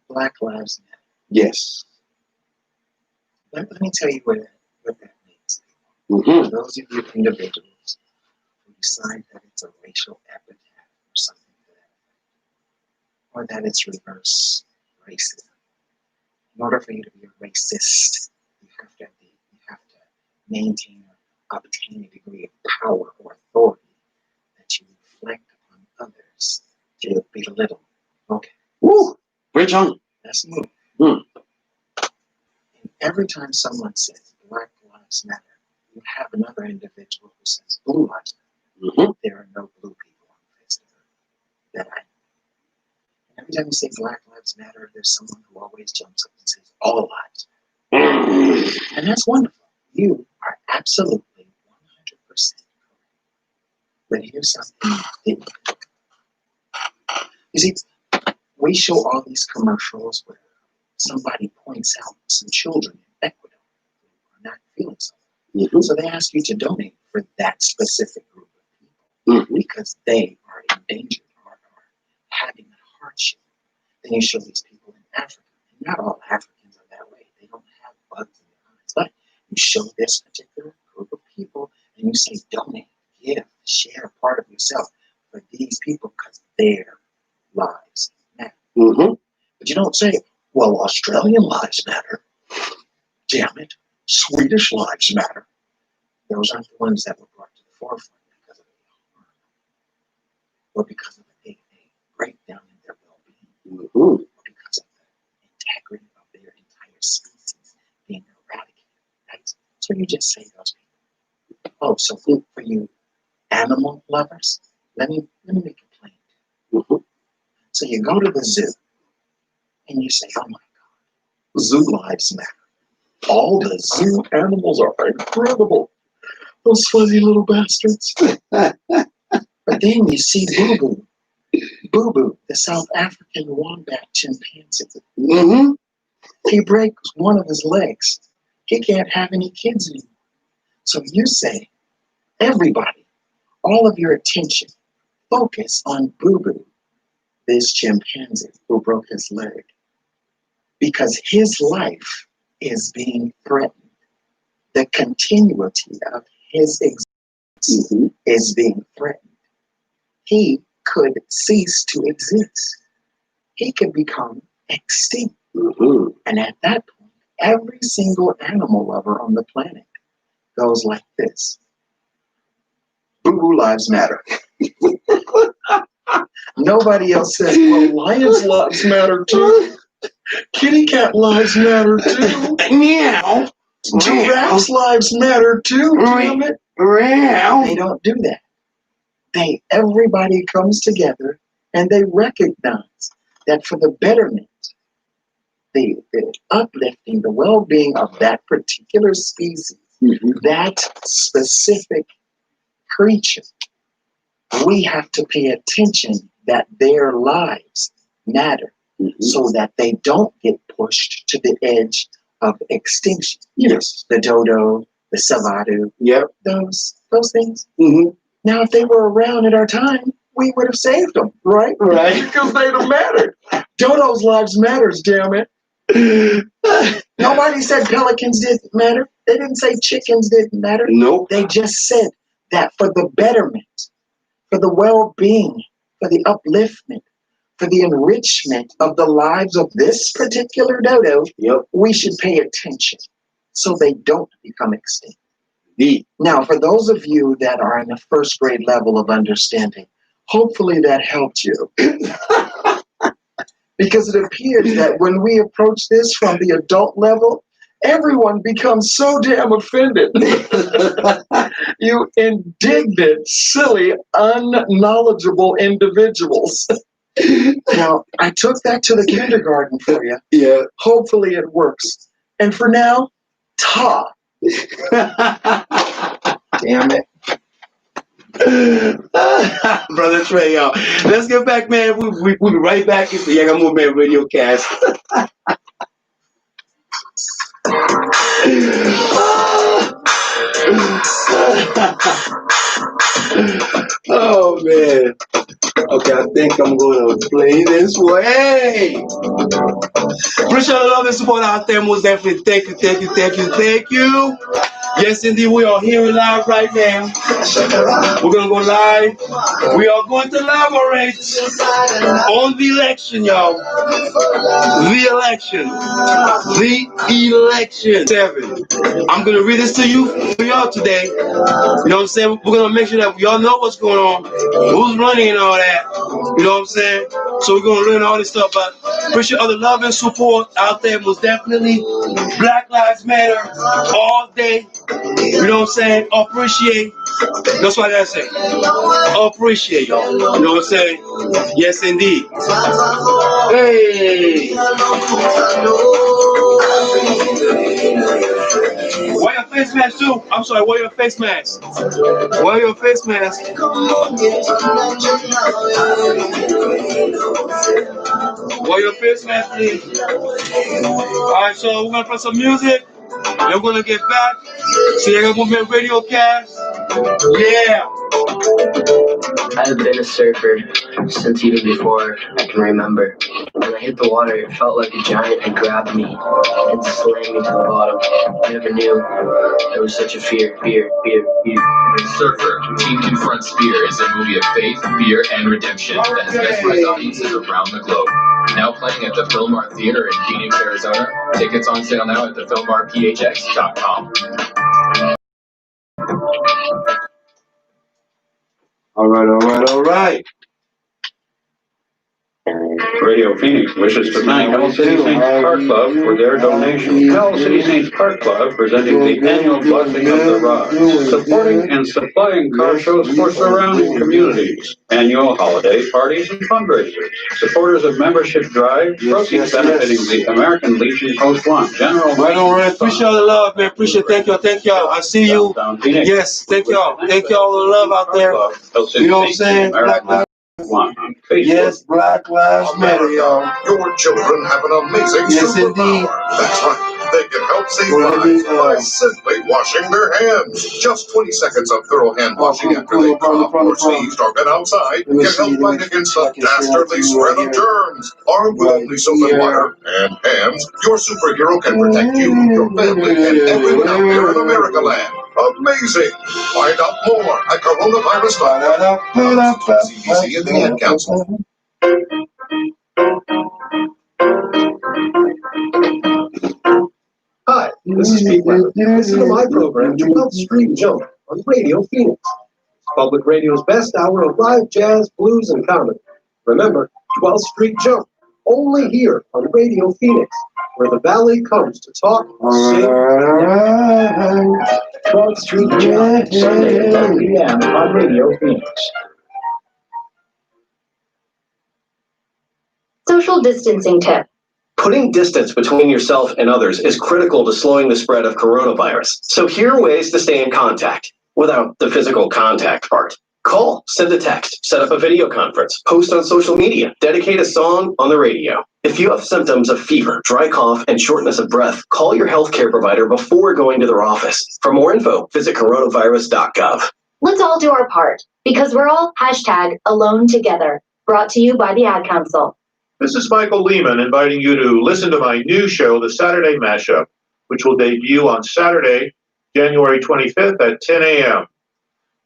Black Lives Matter. Yes. Let me tell you what that means. Mm-hmm. For those of you individuals who decide that it's a racial epithet or something to that effect, or that it's reverse racism. In order for you to be a racist, you have to maintain or obtain a degree of power or authority that you reflect upon others to belittle. Okay. Woo! Bridge on. Let's move. Mm. And every time someone says Black Lives Matter, you have another individual who says Blue Lives Matter. Mm-hmm. There are no blue people on the face of the earth that I know. And every time you say Black Lives Matter, there's someone who always jumps up and says all lives matter. Mm. And that's wonderful. You are absolutely 100% correct. But here's something you didn't know. You see, we show all these commercials where somebody points out some children in Ecuador who are not feeling so. Mm-hmm. So they ask you to donate for that specific group of people because they are in danger or are having a hardship. Then you show these people in Africa. And not all Africans are that way. They don't have bugs in their eyes. But you show this particular group you say donate, give, share part of yourself for these people because their lives matter. But you don't say, well, Australian lives matter. Damn it, Swedish lives matter. Those aren't the ones that were brought to the forefront because of the harm or because of a breakdown in their well-being or because of the integrity of their entire species being eradicated. So you just say those people. Oh, so for you animal lovers, let me make a plain. So you go to the zoo and you say, oh my God, zoo lives matter. All the zoo animals are incredible. Those fuzzy little bastards. But then you see Boo Boo, the South African wombat chimpanzee. He breaks one of his legs. He can't have any kids anymore. So you say, everybody, all of your attention, focus on Boo Boo, this chimpanzee who broke his leg. Because his life is being threatened. The continuity of his existence is being threatened. He could cease to exist. He could become extinct. And at that point, every single animal lover on the planet goes like this. Boo-boo lives matter. Nobody else says, well, lions' lives matter too. Kitty cat lives matter too. Meow. Giraffes' lives matter too. Damn it. They don't do that. Everybody comes together and they recognize that for the betterment, the uplifting, the well-being of that particular species, that specific creature, we have to pay attention that their lives matter so that they don't get pushed to the edge of extinction. Yes. The dodo, the savadu, those things. Now, if they were around at our time, we would have saved them, right? Right. Because they'd have mattered. Dodos' lives matters, damn it. Nobody said pelicans didn't matter. They didn't say chickens didn't matter. Nope. They just said that for the betterment, for the well-being, for the upliftment, for the enrichment of the lives of this particular dodo, we should pay attention so they don't become extinct. Now, for those of you that are in the first grade level of understanding, hopefully that helped you. Because it appears that when we approach this from the adult level, everyone becomes so damn offended. You indignant, silly, unknowledgeable individuals. Now, I took that to the kindergarten for you. Yeah. Hopefully it works. And for now, ta. Damn it. Brother Trey, y'all. Let's get back, man. We'll be right back. It's the Yaggah Movement Radiocast. Oh, man. Okay, I think I'm going to play this way. Appreciate all the love and support out there. Most definitely. Thank you, thank you, thank you, thank you. Yes, indeed, we are here live right now. We're going to go live. We are going to elaborate on the election, y'all. The election. The election. 7. I'm going to read this to you for y'all today. You know what I'm saying? We're going to make sure that y'all know what's going on, who's running and all that. You know what I'm saying? So we're going to learn all this stuff. But appreciate all the love and support out there. Most definitely. Black Lives Matter all day. You know what I'm saying? Appreciate. That's what I gotta say. Appreciate y'all. You know what I'm saying? Yes, indeed. Hey. Wear your face mask too. I'm sorry, wear your face mask. Wear your face mask. Wear your face mask, please. Alright, so we're gonna play some music. And we're gonna get back to the Yaggah Movement Radiocast. Yeah. I've been a surfer since even before I can remember. When I hit the water, it felt like a giant had grabbed me and slammed me to the bottom. I never knew there was such a fear. Surfer, Team Confronts Fear is a movie of faith, fear, and redemption that has mesmerized audiences around the globe. Now playing at the Fillmore Theater in Phoenix, Arizona. Tickets on sale now at thefillmorephx.com. All right. Radio Phoenix wishes to thank Call City Saints Park Club for their donation. Call City Saints Park Club presenting the annual Blessing of the Rods, supporting and supplying car shows for surrounding communities, annual holiday parties and fundraisers. Supporters of membership drive, proceeds benefiting the American Legion Post 1. General. Right. Appreciate all the love, man. Thank y'all. I see you. Yes, thank y'all. Thank y'all all the love out there. You know what I'm saying? Black Lives. Yes, Black Lives Matter, y'all. Your children have an amazing superpower. That's right. They can help save lives by simply washing their hands. Just 20 seconds of thorough hand washing after they cough or sneezed or been outside can help fight against the dastardly spread of germs. Armed with only soap and water and hands, your superhero can protect you, your family, and everyone out there in America land. Amazing! Find out more at coronavirus.org. CDC and the Ad Council. Hi, this is Pete Weber. Listen to my program, 12th Street Jump, on Radio Phoenix. Public radio's best hour of live jazz, blues, and comedy. Remember, 12th Street Jump, only here on Radio Phoenix, where the valley comes to talk, sing, and 12th Street Jump, Sunday at 10 p.m. on Radio Phoenix. Social distancing tip. Putting distance between yourself and others is critical to slowing the spread of coronavirus. So here are ways to stay in contact without the physical contact part. Call, send a text, set up a video conference, post on social media, dedicate a song on the radio. If you have symptoms of fever, dry cough, and shortness of breath, call your healthcare provider before going to their office. For more info, visit coronavirus.gov. Let's all do our part, because we're all #AloneTogether. Brought to you by the Ad Council. This is Michael Lehman inviting you to listen to my new show, The Saturday Mashup, which will debut on Saturday, January 25th at 10 a.m.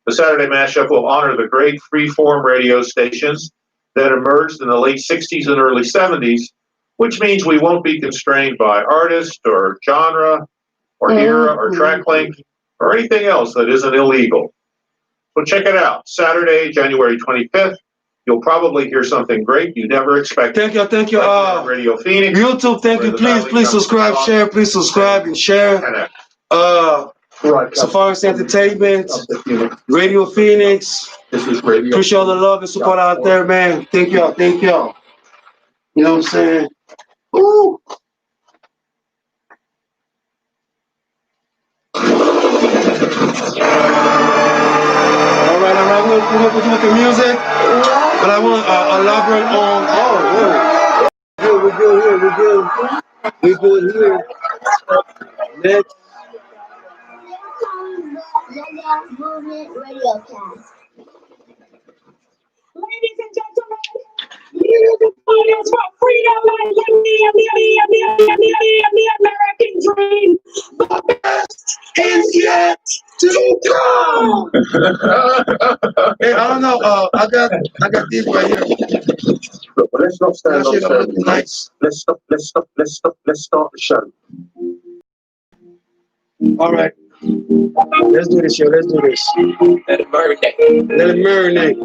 The Saturday Mashup will honor the great free-form radio stations that emerged in the late 60s and early 70s, which means we won't be constrained by artist or genre or era or track length or anything else that isn't illegal. So check it out, Saturday, January 25th. You'll probably hear something great you never expected. Thank you. Radio Phoenix. YouTube, thank you. Please subscribe, share. Please subscribe and share. SafariSoundzEnt Entertainment, Radio Phoenix. Appreciate all the love and support out there, man. Thank y'all. You know what I'm saying? Ooh. All right. We're gonna put you with the music, but I want to elaborate on. We're good here. Next. Yaggah Movement Radiocast. Ladies and gentlemen, leaders and fighters for freedom and liberty and the American dream. The best is yet to come. Hey, I don't know. I got this right here. But let's not stand on ceremony. Nice. Let's start the show. All right. Let's do this, yo. Let's do this. Let it marinate.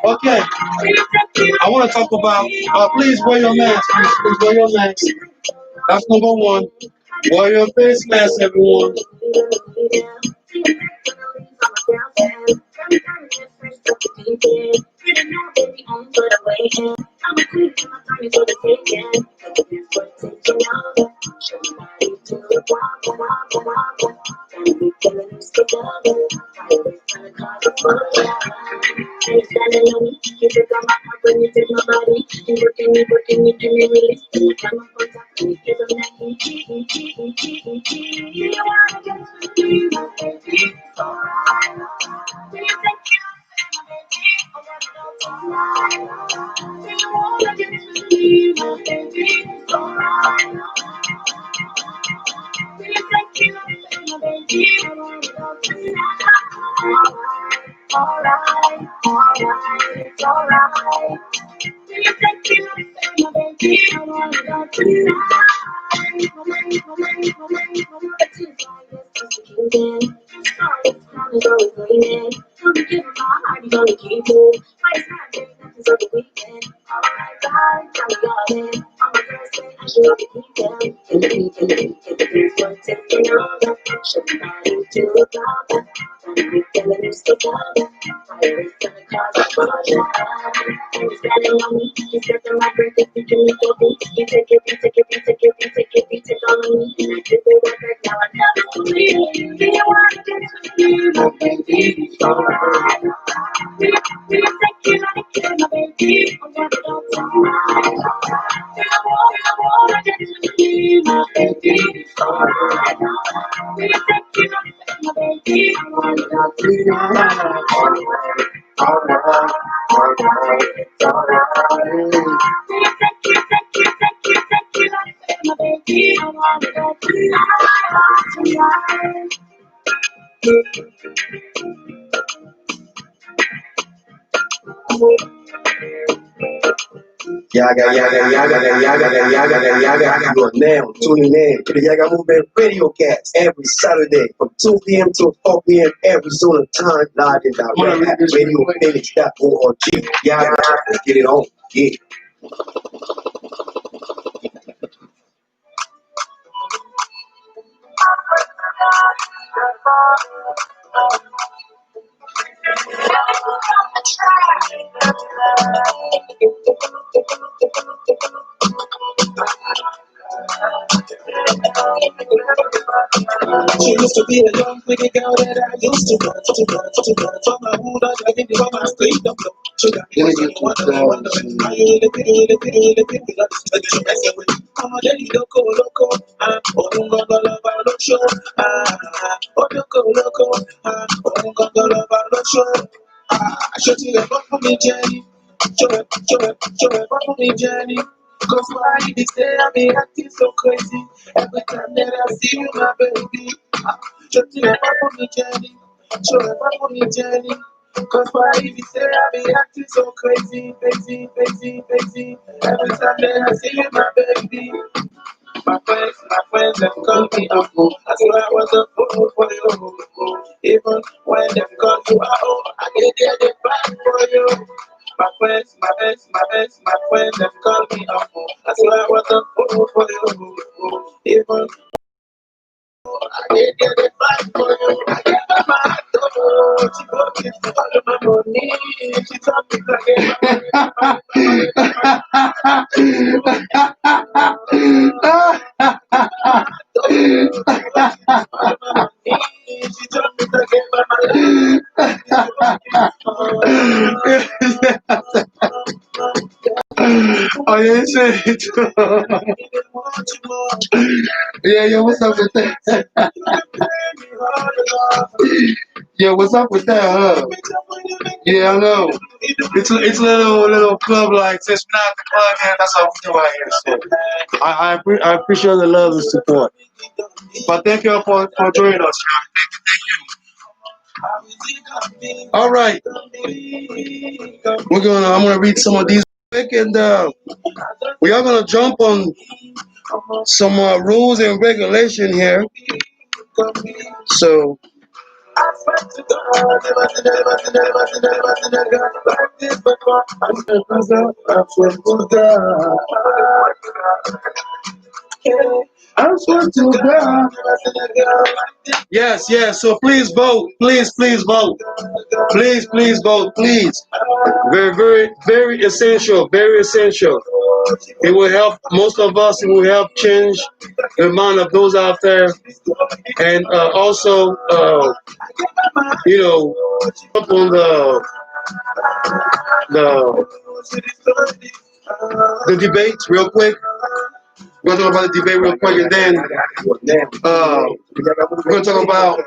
Okay. I want to talk about, please wear your mask. Please wear your mask. That's number one. Wear your face mask, everyone. Yaggah. You are now tuning in to the Yaggah Movement Radiocast every Saturday from 2 p.m. to 4 p.m. Arizona time, live and direct at radiocast.org. Yaggah, let's get it on. Yeah. She used to be a young pretty girl that I used to touch. From my hood, I got into my street of love. She got me wondering how you really feel like you messing with me. Come on, let me loco. Oh, gonna love our love show. Oh, loco. Oh, gonna love our love show. I should see the fuck for me, Jenny. Show it, fuck for me, Jenny. Cause why you say I be acting so crazy? Every time that I see you, my baby. Just to the fuck for me, Jenny. Show it, fuck for me, Jenny. Cause why you say I be acting so crazy? Every time that I see you, my baby. My friends, them call me a fool. I swear I was a fool for you. Even when them call you a hoe, I get it back for you. My friends, them call me a fool. I swear I was a fool for you. Even I get it back for you. I gave her my heart, oh, she got me all of my money. She told me to Oh, yeah, shit. Yeah, what's up with that? Yeah, what's up with that, huh? Yeah, I know. It's a little club like since we're not at the club, man, that's all we do out here. So I appreciate the love and support. But thank you all for joining us, Thank you. All right. I'm gonna read some of these quick, and we are gonna jump on some rules and regulation here. So I swear to God. Yes. So please vote. Please vote. Please vote. Please. Very essential, very essential. It will help most of us. It will help change the mind of those out there, and also, up on the debates real quick. We're going to talk about the debate real quick, and then we're going to talk about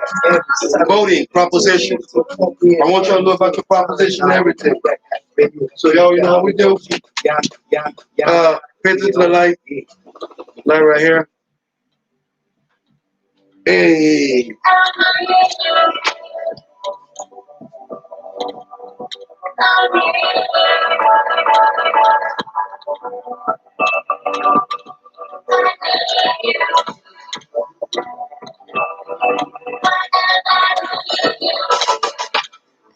voting proposition. I want y'all to know about your proposition and everything. So y'all, you know how we do. Pay attention to the light right here. Hey.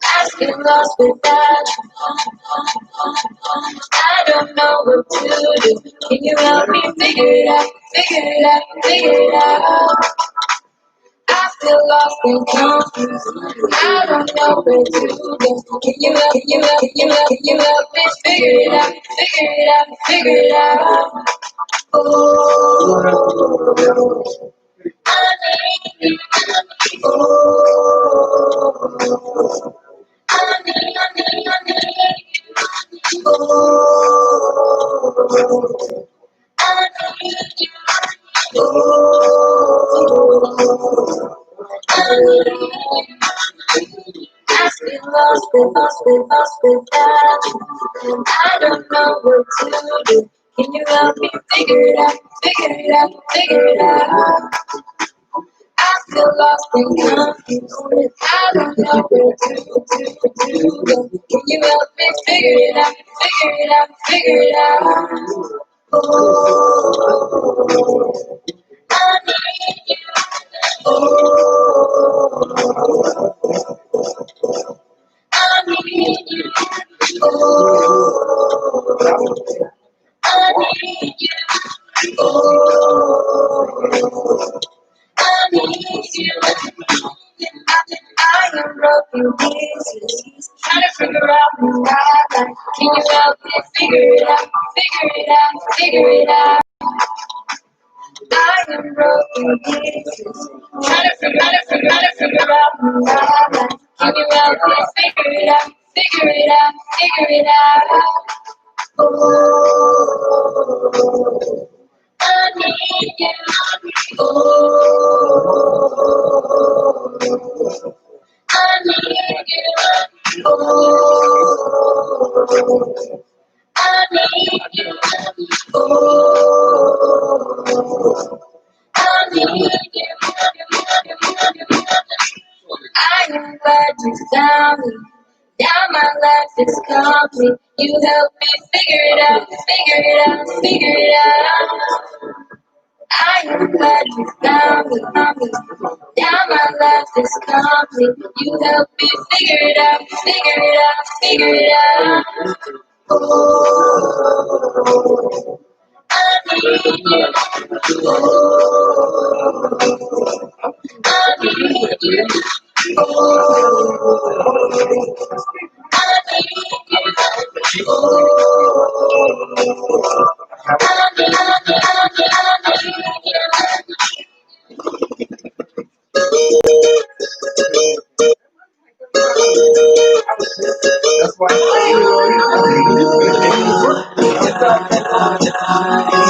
I get lost without you. I don't know what to do. Can you help me figure it out? Figure it out, figure it out. I feel lost and confused. I don't know where to go. Can you help, can you help, can you help, can you help me figure it out? Figure it out, figure it out. Oh, I need you. Oh, I need you. Oh, I need you. Oh, I feel lost without you. I don't know what to do. Can you help me figure it out? Figure it out, figure it out. I feel lost and confused. I don't know what to do. Can you help me figure it out? Figure it out, figure it out. Oh, I need you. Oh, I need you. Oh, I need you. Oh, I need you. I am broken pieces, trying to figure out my life. Can you help me figure it out? Figure it out, figure it out. I am broken pieces, trying to figure out my life. Can you help me figure it out? Figure it out, figure it out. Oh, I need you. Oh, I need you. Oh, I need you. Oh, I need you. I am glad you found me. Now my life is complete. You help me figure it out, figure it out, figure it out. I am glad you found me. Now my life is complete. You help me figure it out, figure it out, figure it out. Oh, I need you. Oh, I need you. Oh, I need you. Oh, that's why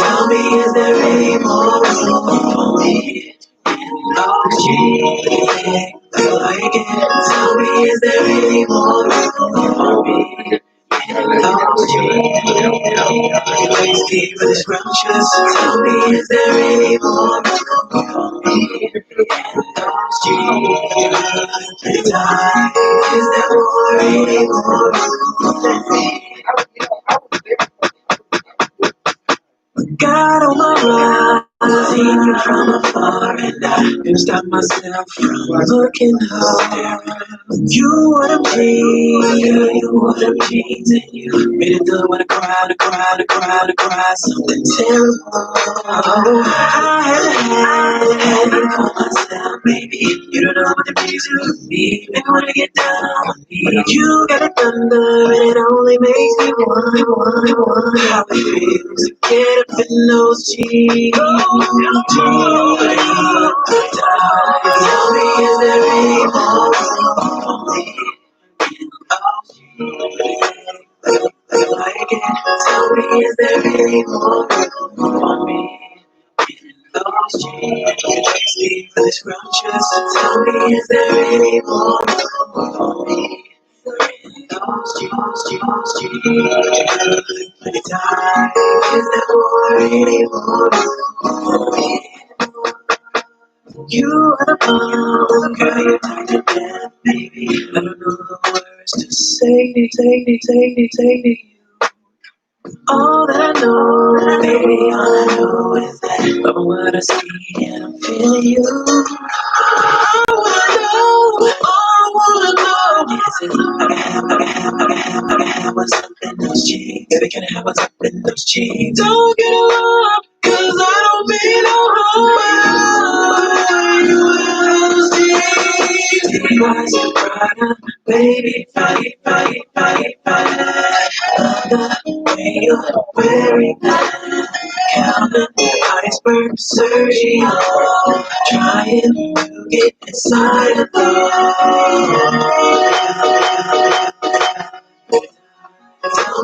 tell me, is there any more room for me? Oh, gee, tell me, is there any more room for me? Oh, gee, always keep it scrumptious. Tell me, is there any more room for me? Oh, gee, is there any more room for me? God on my rise, seen you from afar, and I couldn't stop myself from looking hard. You wore them jeans, you wore them jeans, and you made it good when I cried, I cried, I cried, I cried, something terrible. I had to call myself, baby. You don't know what it means to me. Maybe when I get down on my knees, you got a thunder, and it only makes me want how it feels to get up in those jeans. Tell me, is there any more room for me? Like it. Tell me, is there any more room for me? Those jeans, leave for this scrumptious. Tell me, is there any more room for me? Those jeans, pretty tight. Is there more, any more room for me? You are the bomb, girl, you're tight to death, baby. I don't know the words to say to you. All that I know, baby, all I know is that I'm what I see and I'm feeling you. I wanna know. Yes, I can have what's up in those jeans. Baby, can I have what's up in those jeans? Don't get alarmed, 'cause I don't mean no harm. You wear those jeans. You eyes are brighter, baby, fight. The way you're wearing that, counting iceberg surging, trying to get inside of tell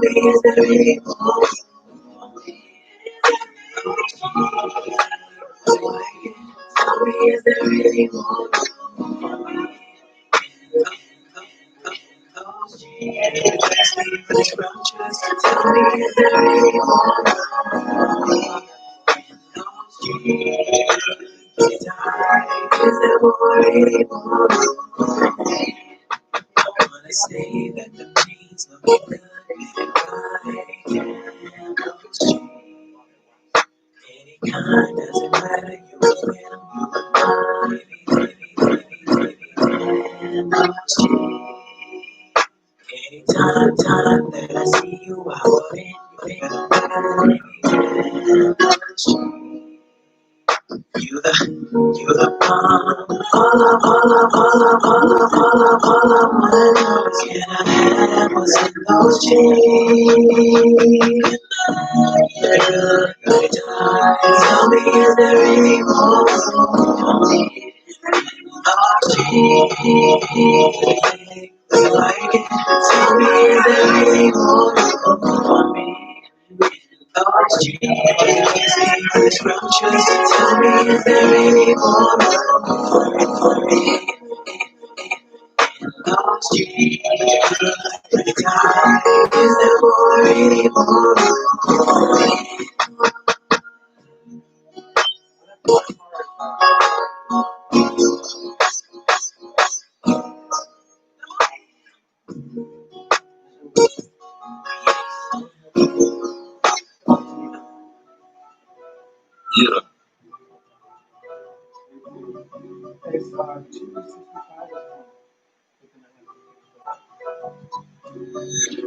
me, is there any more? Tell me, is there any more? Sleep for the scrumptious. Tell me, is there any more? Is there more, any more? I wanna say that the jeans look good. Any kind, doesn't matter. You can wear them, anytime that I see you, I wouldn't. You the bomb. All I wanna know is can I have what's in those jeans? Tell me, is there any more for me? Oh, jeans, like it. Tell me, is there any more for me? Those jeans, scrumptious. Tell me, is there any more for me? Those jeans, pretty tight. Is there more, any more for me? Yeah.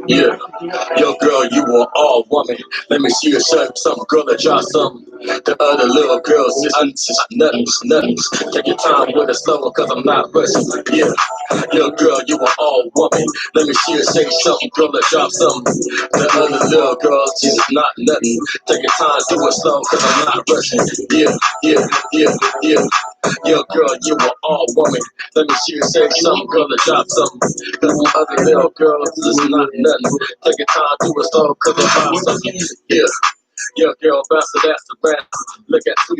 Yeah, yo girl, you are all woman. Let me see you show some girl that y'all some. The other little girls is nothing. Take your time with it slow, cause I'm not rushing. Yeah, yo girl, you are all woman. Let me see you say something, girl that y'all some. The other little girls is not nothing. Take your time, do it slow, cause I'm not rushing. Yeah. Yo, girl, you are all woman. Let me see you say something, girl, to drop something. Cause some other little girls is not nothing. Take your time, do it slow, cause I'm not something. Yeah, girl, bounce it, that's the rap. Look at the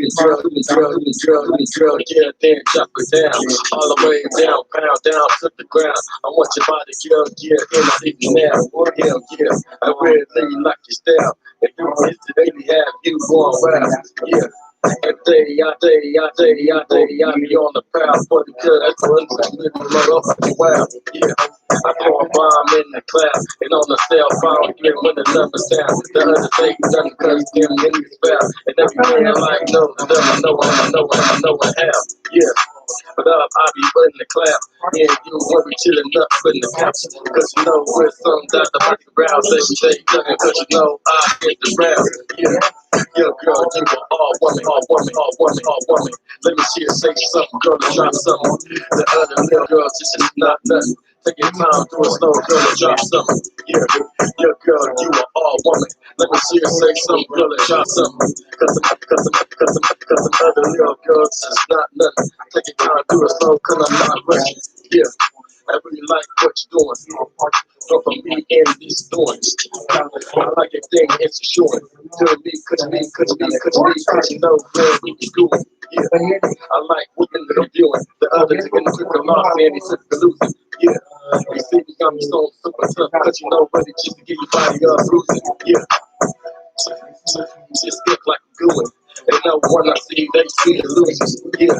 girl, yeah, then drop it down. All the way down, pound down to the ground. I want your body, girl, yeah, and I need you now. Hell yeah, I really like your style. If you miss it, baby, have you going wild. Yeah. And day I be on the prowl for the good. That's what I'm living motherfucking wild. Yeah. I throw a bomb in the cloud, and on the cell phone, get when the numbers down. The other day, done cause them niggas foul. And every man like know, the devil know how. Yeah. But I be in the cloud. Yeah, you worry chillin' up in the couch. Cause you know we're some down the fucking rounds every day. Cause you know I hit the round. Yeah. Yo, girl, you are all woman. Let me see you say something, girl, to drop something. The other little girls, this is not nothing. Take your time, do it slow, girl, to drop something. Yeah, yo, girl, you are all woman. Let me see you say something, girl, to drop something. Cause the other little girls is not nothing. Take your time, do it slow, cause I'm not rushing. Yeah, I really like what you're doing. Go from me and these thorns. I like your thing, it's a short. To me, cause you know where we be going. Yeah, I like what you're doing. The others are gonna took them off, man, they took the losing. Yeah, they see me got me so super tough, cause you know what it just to get your body up bruising. Yeah, just look like I'm doing. And no one I see, they see the losers. Yeah,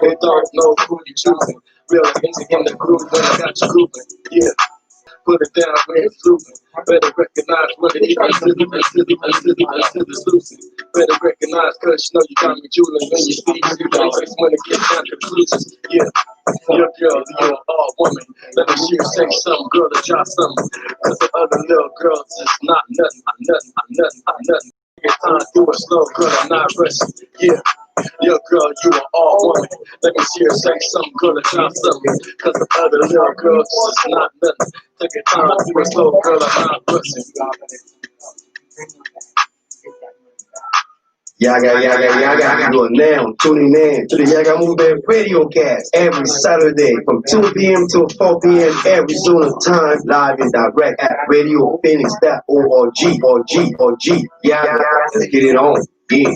they don't know who you choosing. Real things in the groove when I got you grooving. Yeah. Put it down where it's losing. Better recognize what it is until it's losing. Better recognize cause you know you got me drooling. When you see you always want to get down conclusions. Yeah, your girl, you're all woman. Let me hear you say something, girl, to drop something. Cause the other little girls is not nothing. I'm nothing. Get time, do it slow, girl, I'm not rushing. Yeah. Yo, girl, you are all woman. Let me see her say something, girl, to drop something. Cause the other little girls is not nothing. Take your time, do it slow, girl, I'm not rushing. Yaggah. You are now tuning in to the Yaggah Movement Radiocast every Saturday from 2 p.m. to 4 p.m. Arizona time, live and direct at radiophoenix.org. Yaggah, let's get it on. Yeah.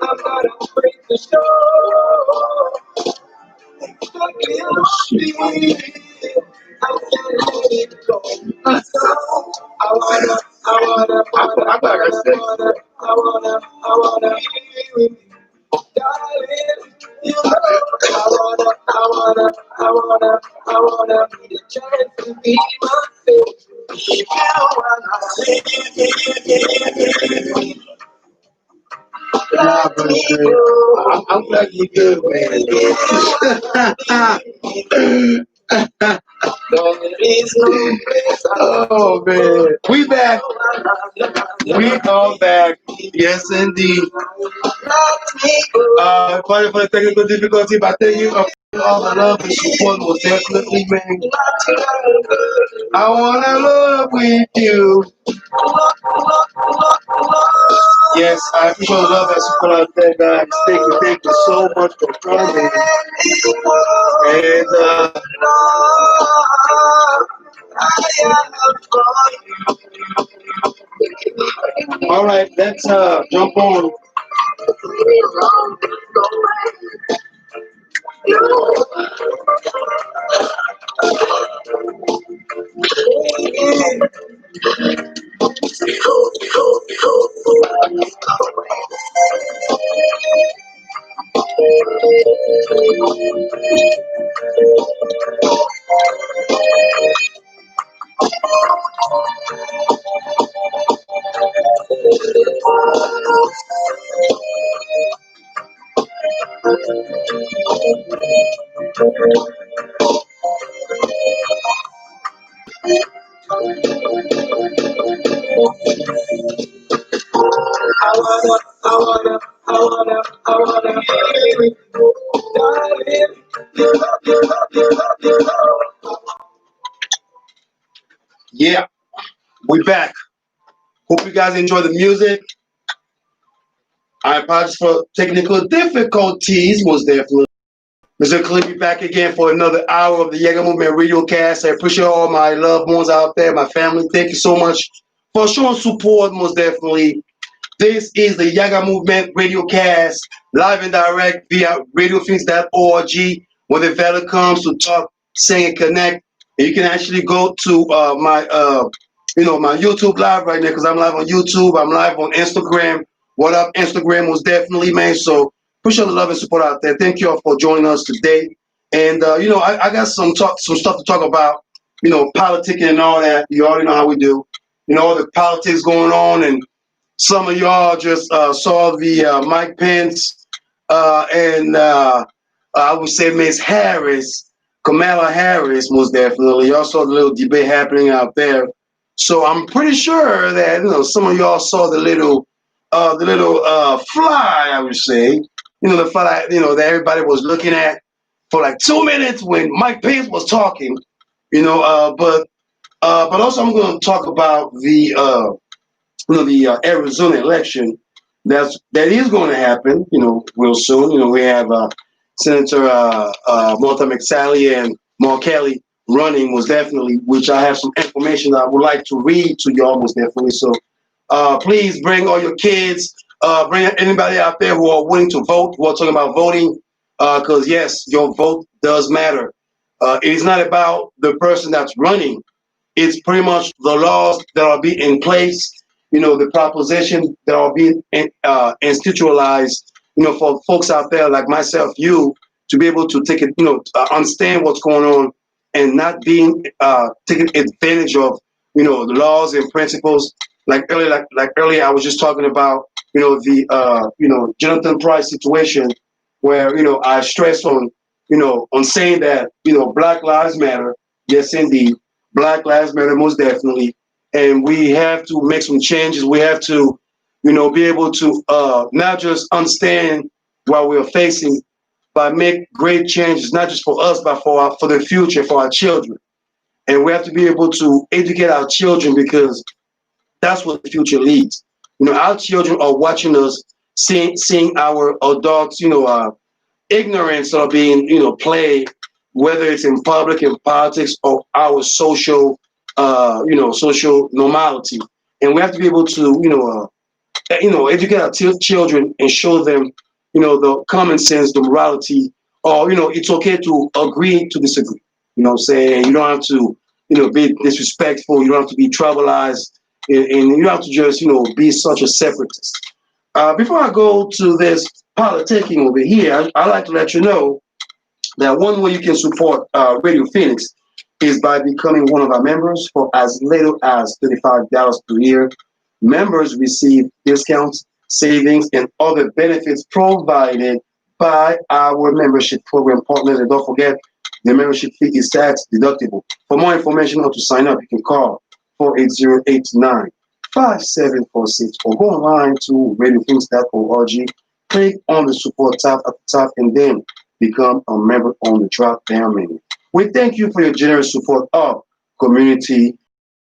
I'm not afraid to show. Stuck in me. I can't let it go. So I wanna be with you. Darling, you know I wanna be the chance to be myself. I'm glad you're good, man. Oh man, we back. We are back. Yes, indeed. Sorry for the technical difficulty, but thank you for all the love and support. Most definitely, man. I wanna love with you. Yes, I appreciate the love and support out there, guys. Thank you so much for coming. And all right, let's jump on. Yeah, we back. Hope you guys enjoy the music. I apologize for technical difficulties, most definitely. Mr. Clippy back again for another hour of the Yaggah Movement Radiocast. I appreciate all my loved ones out there, my family. Thank you so much for showing support, most definitely. This is the Yaggah Movement Radiocast, live and direct via radiophoenix.org, where the fella comes to talk, sing, and connect. And you can actually go to my YouTube live right now, because I'm live on YouTube. I'm live on Instagram. What up, Instagram? Most definitely, man. So appreciate the love and support out there. Thank you all for joining us today. And I got some stuff to talk about. Politicking and all that. You already know how we do. All the politics going on, and some of y'all just saw the Mike Pence and I would say Miss Harris, Kamala Harris, most definitely. Y'all saw the little debate happening out there. So I'm pretty sure that some of y'all saw the little fly, I would say. The fly that everybody was looking at for like 2 minutes when Mike Pence was talking. But also I'm going to talk about the Arizona election that is going to happen, real soon. We have Senator Martha McSally and Mark Kelly running, most definitely, which I have some information that I would like to read to y'all, most definitely. So please bring all your kids, bring anybody out there who are willing to vote, who are talking about voting, because yes, your vote does matter. It is not about the person that's running. It's pretty much the laws that are being in place, the proposition that are being institutionalized, for folks out there like myself, you, to be able to take it, understand what's going on and not being taking advantage of, the laws and principles. Like earlier, I was just talking about, the Jonathan Price situation, where I stress on, on saying that Black Lives Matter. Yes, indeed. Black Lives Matter, most definitely. And we have to make some changes. We have to, be able to not just understand what we're facing, but make great changes, not just for us, but for the future, for our children. And we have to be able to educate our children, because that's what the future leads. Our children are watching us, seeing our adults, ignorance are being, played, whether it's in public, in politics, or our social, social normality. And we have to be able to, educate our children and show them, the common sense, the morality, or, it's okay to agree to disagree. What I'm saying? You don't have to, be disrespectful. You don't have to be tribalized. And you don't have to just, be such a separatist. Before I go to this politicking over here, I'd like to let you know that one way you can support Radio Phoenix is by becoming one of our members for as little as $35 per year. Members receive discounts, savings, and other benefits provided by our membership program partners. And don't forget, the membership fee is tax deductible. For more information on how to sign up, you can call 480-89-5746 or go online to radiothinks.org. Click on the support tab at the top and then become a member on the drop down menu. We thank you for your generous support of Community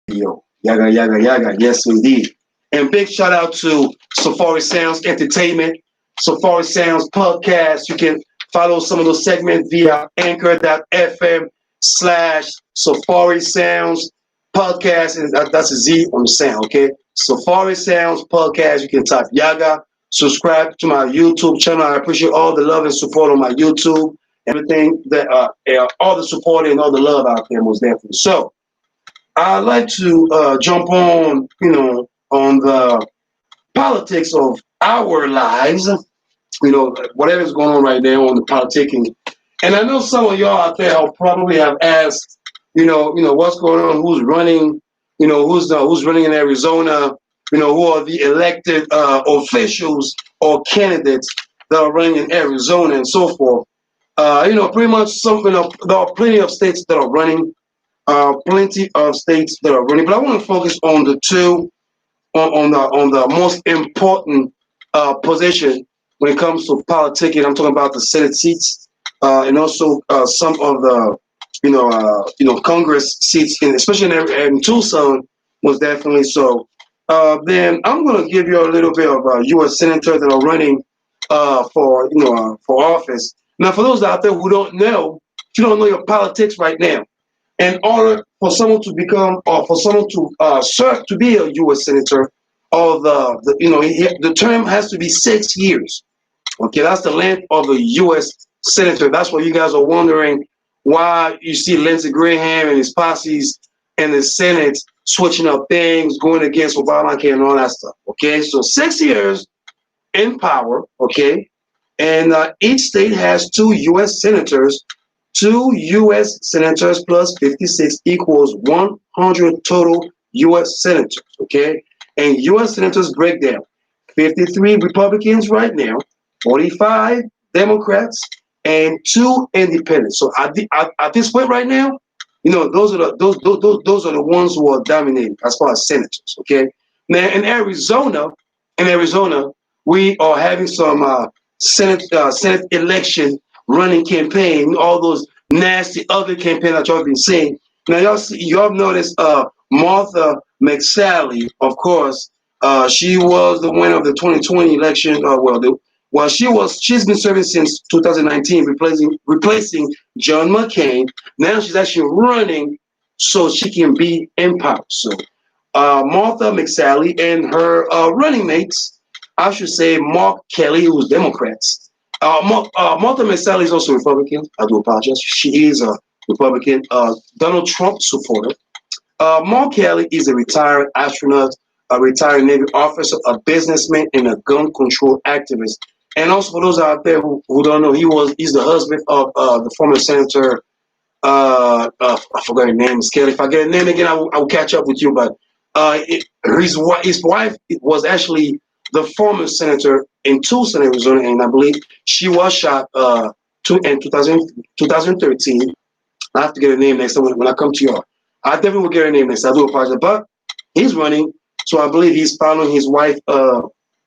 Radio. Yaggah, yaggah, yaggah. Yes, indeed. And big shout out to SafariSoundzEnt Entertainment, Safari Sounds Podcast. You can follow some of those segments via anchor.fm/SafariSounds Podcast. And that's a Z on the sound, okay? SafariSounds Podcast. You can type Yaggah. Subscribe to my YouTube channel. I appreciate all the love and support on my YouTube. Everything that all the support and all the love out there was there for me. So I'd like to jump on, on the politics of our lives, whatever's going on right now on the politicking. And I know some of y'all out there probably have asked, what's going on, who's running, who's running in Arizona, who are the elected officials or candidates that are running in Arizona and so forth. Pretty much there are plenty of states that are running, but I want to focus on the two, on the most important position when it comes to politicking. I'm talking about the Senate seats, and also some of the, Congress seats, especially in Tucson, was definitely so. Then I'm going to give you a little bit of U.S. senators that are running for office. Now, for those out there who don't know, if you don't know your politics right now, in order for someone to become, or for someone to serve to be a U.S. senator, or the term has to be 6 years. Okay, that's the length of a U.S. senator. That's why you guys are wondering why you see Lindsey Graham and his posses in the Senate switching up things, going against Obamacare and all that stuff. Okay, so 6 years in power. Okay, and each state has 2 U.S. senators. 2 U.S. senators plus 56 equals 100 total U.S. senators. Okay, and U.S. senators break down: 53 Republicans right now, 45 Democrats, and 2 independents. So at this point right now, those are the ones who are dominating as far as senators. Okay, now in Arizona, we are having some Senate election running campaign, all those nasty other campaigns that y'all been seeing. Now y'all noticed Martha McSally, of course. She was the winner of the 2020 election. She's been serving since 2019, replacing John McCain. Now she's actually running so she can be in power. So Martha McSally and her running mates, I should say Mark Kelly, who's Democrats. Martha McSally is also Republican. I do apologize. She is a Republican, Donald Trump supporter. Mark Kelly is a retired astronaut, a retired Navy officer, a businessman, and a gun control activist. And also for those out there who don't know, he's the husband of the former Senator. I forgot her name. Scared. If I get her name again, I will catch up with you. But his wife was actually the former senator in Tucson, Arizona, and I believe she was shot in 2013. I have to get her name next time when I come to y'all. I definitely will get her name next. I do apologize, but he's running, so I believe he's following his wife.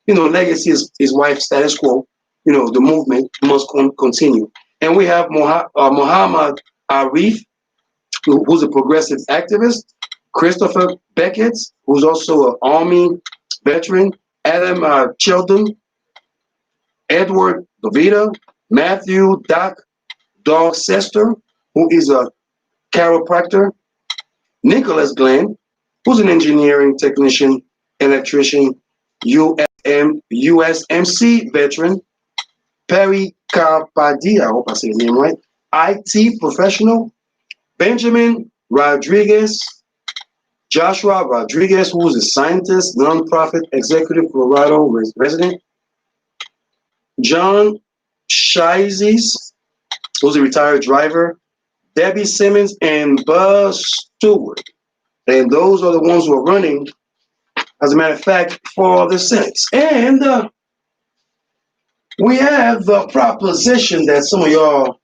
Legacy is his wife's status quo. The movement must continue. And we have Muhammad Arif, who's a progressive activist. Christopher Beckett, who's also an Army veteran. Adam Chilton, Edward Govita, Matthew Doc Sester, who is a chiropractor. Nicholas Glenn, who's an engineering technician, electrician, USMC veteran. Perry Carpadilla, I hope I say his name right, IT professional. Benjamin Rodriguez, Joshua Rodriguez, who is a scientist, nonprofit executive, Colorado resident. John Shizes, who's a retired driver. Debbie Simmons and Buzz Stewart. And those are the ones who are running as a matter of fact, for the Senate. And we have the proposition that some of y'all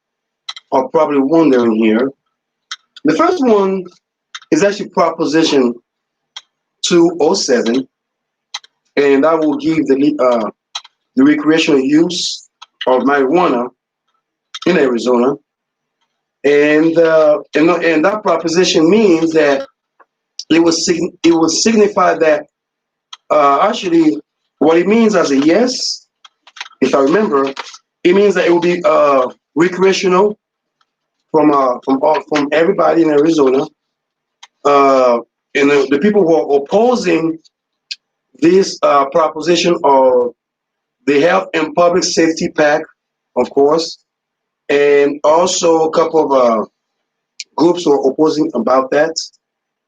are probably wondering here. The first one is actually Proposition 207, and I will give the recreational use of marijuana in Arizona. And that proposition means that it will signify that actually what it means as a yes, if I remember, it means that it will be recreational from everybody in Arizona. And the people who are opposing this proposition are the Health and Public Safety PAC, of course, and also a couple of groups who are opposing about that.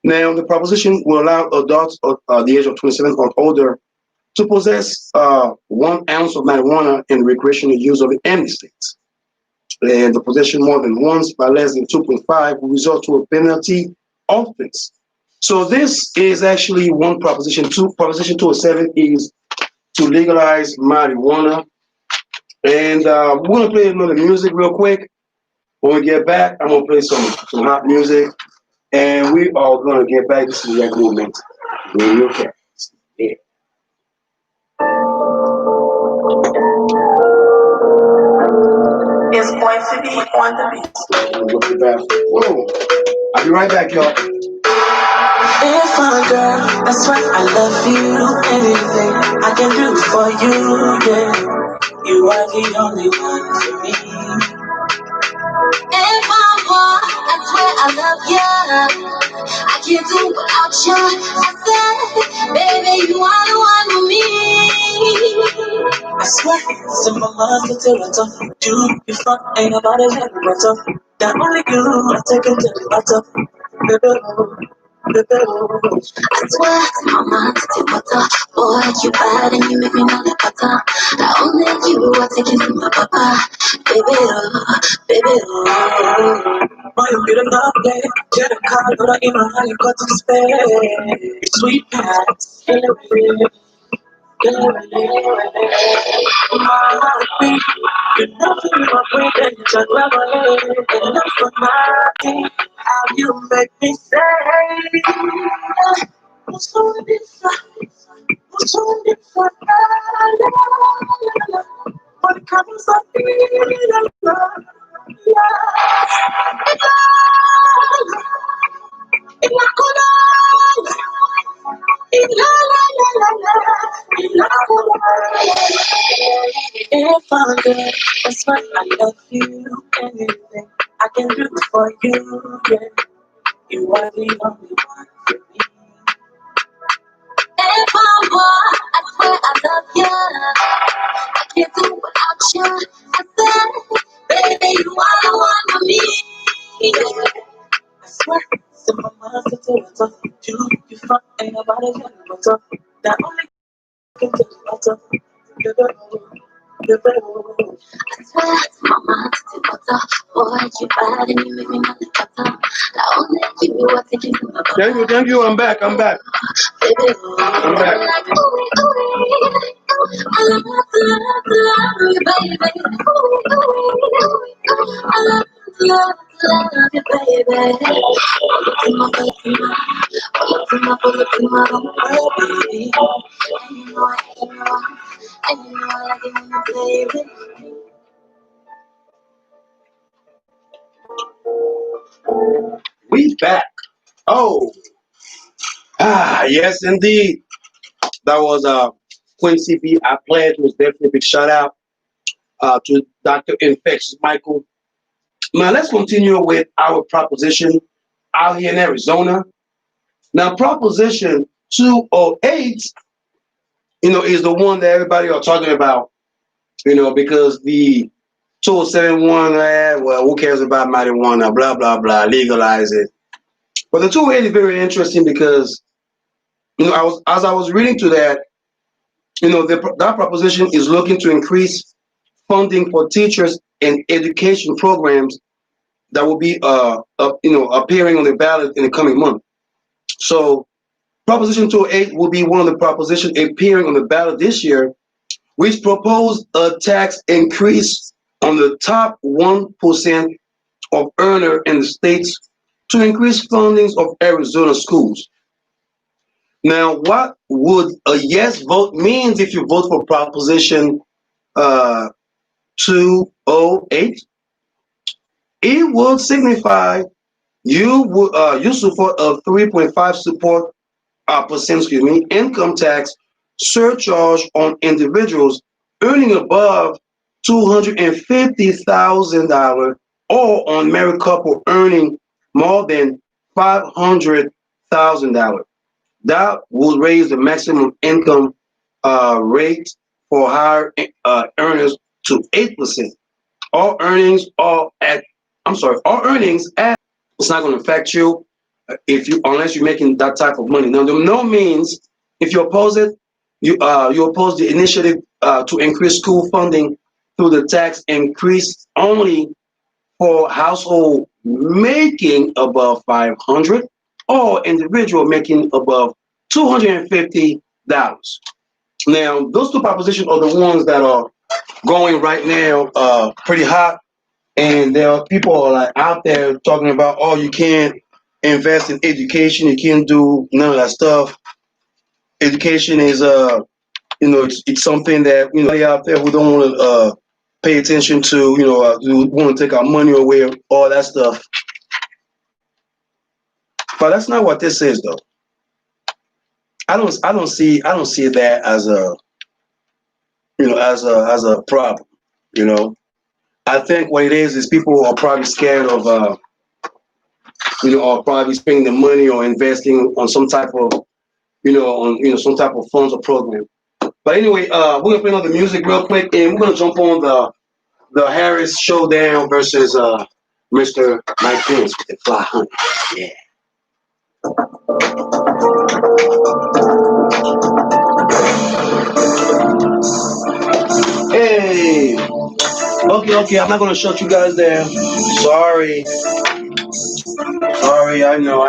Now, the proposition will allow adults of the age of 27 or older to possess 1 ounce of marijuana in recreational use of any state. And the possession more than once by less than 2.5 will result to a penalty offense. So this is actually one proposition. Proposition 207 is to legalize marijuana. And we're going to play another music real quick. When we get back, I'm going to play some hot music. And we are going to get back to the Yaggah Movement Radiocast. Yeah. It's going to be on the beat. Whoa. I'll be right back, y'all. If I'm a girl, that's why I love you. Anything I can do for you, yeah. You are the only one for me. If I'm poor, I swear I love you. I can't do without you. I said, baby, you are the one for me. I swear, simple love to tell it up. You front, ain't nobody let me better. That only you, I take it to the bottom. I swear to my mind to do butter. Boy, you bad and you make me know that butter. Not only you, I take you to my papa. Baby, Boy, you get enough, yeah. Get a car, but I ain't know how you got to spare. Sweet pants, kill it. My heartbeat, you know you are breathing, it's a revelation. Enough for my team, how you make me say, what's so different? What's so different? What it comes up in love, if I'm good, that's why I love you. Anything I can do for you, yeah. You are the only one for me. if I'm poor, I swear I love you. I can't do without you. I said, baby, you are the one for me. I swear, simple mind to tell it up. You front, ain't nobody let me better. That only can tell you better. I swear to my mind to do butter. Boy, you bad and you make me know that butter. Not only you, I take you to my papa. Thank you. I'm back. Baby, I'm back. like, I love you, baby. I love you, baby. Baby. And you know I like it when you play with me. We back. Oh. Yes, indeed. That was Quincy B. I pledge was definitely a big shout out to Dr. Infectious Michael. Now let's continue with our proposition out here in Arizona. Now, Proposition 208, is the one that everybody are talking about, because the 2071, well, who cares about marijuana, blah, blah, blah, legalize it. But the 208 is very interesting because, as I was reading to that, that proposition is looking to increase funding for teachers and education programs that will be, appearing on the ballot in the coming month. So Proposition 208 will be one of the propositions appearing on the ballot this year, which proposed a tax increase on the top 1% of earner in the states to increase fundings of Arizona schools. Now, what would a yes vote means if you vote for Proposition 208? It would signify you support a 3.5% income tax surcharge on individuals earning above $250,000 or on married couple earning more than $500,000. That would raise the maximum income rate for higher earners to 8%. All earnings are at, all earnings at, it's not going to affect you unless you're making that type of money. Now, there no means if you oppose it, you oppose the initiative to increase school funding through the tax increase only for household making above 500 or individual making above $250. Now, those two propositions are the ones that are going right now pretty hot, and there are people like out there talking about, oh, you can't invest in education, you can't do none of that stuff. Education is it's something that out there who don't want to pay attention to, who want to take our money away, all that stuff. But that's not what this is, though. I don't see that as a as a problem. I think what it is people are probably scared of or probably spending the money or investing on some type of some type of funds or program. But anyway, we're gonna play another music real quick, and we're gonna jump on the Harris Showdown versus Mr. Mike Pence with the Fly Honey. Yeah. Hey. Okay, I'm not gonna shut you guys down. Sorry, I know.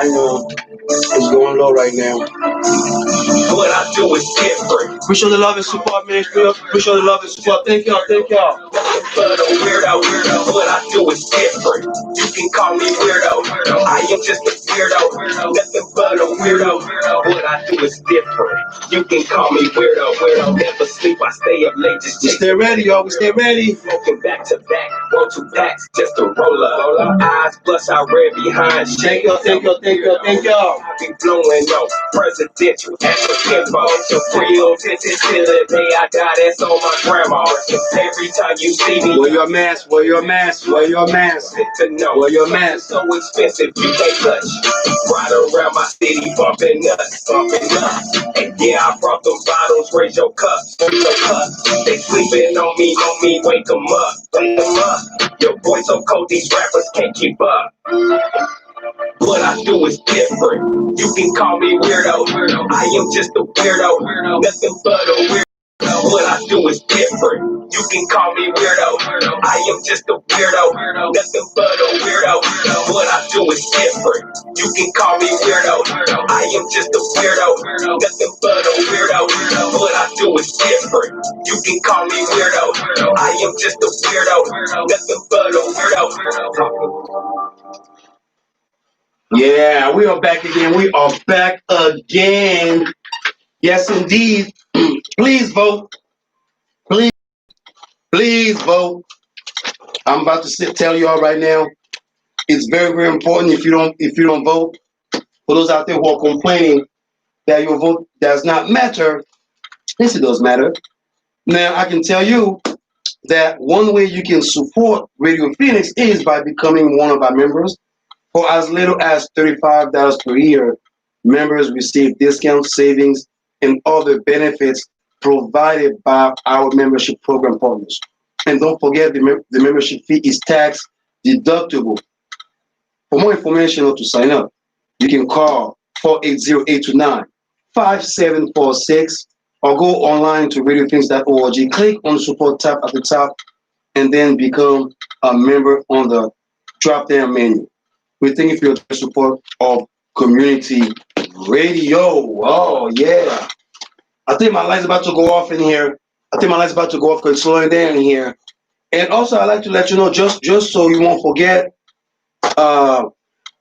It's going low right now. What I do is different. Appreciate the love and support, man. Appreciate the love and support. Thank y'all. But a weirdo, what I do is different. You can call me weirdo. I am just a weirdo. Nothing but a weirdo. What I do is different. You can call me weirdo. Never sleep, I stay up late. Just stay ready, y'all. We stay ready. Smoking back to back, 1-2 packs, just a roller. Eyes blush out red behind. Thank y'all. I be blowing on presidential African votes. Real tinted till the day I die. That's on my grandma. Every time you see me, wear your mask. To know. Wear your mask. So expensive, you can't touch. Ride around my city, bumping nuts. And yeah, I brought them bottles, raise your cups. They sleeping on me, wake them up. Your voice so cold, these rappers can't keep up. What I do is different. You can call me weirdo. I am just a weirdo. Nothing but a weirdo. What I do is different. You can call me weirdo. I am just a weirdo. Nothing but a weirdo. What I do is different. You can call me weirdo. I am just a weirdo. Nothing but a weirdo. What I do is different. You can call me weirdo. I am just a weirdo. Nothing but a weirdo. Yeah, we are back again. Yes, indeed. Please vote. Please vote. I'm about to tell you all right now. It's very, very important if you don't vote. For those out there who are complaining that your vote does not matter, yes, it does matter. Now, I can tell you that one way you can support Radio Phoenix is by becoming one of our members. For as little as $35 per year, members receive discounts, savings, and other benefits provided by our membership program partners. And don't forget, the membership fee is tax deductible. For more information or to sign up, you can call 480-829-5746 or go online to radiophoenix.org. Click on the support tab at the top and then become a member on the drop-down menu. We thank you for your support of community Radio. Oh, yeah. I think my light's about to go off in here. I think my light's about to go off because it's slowing down in here. And also, I'd like to let you know, just so you won't forget,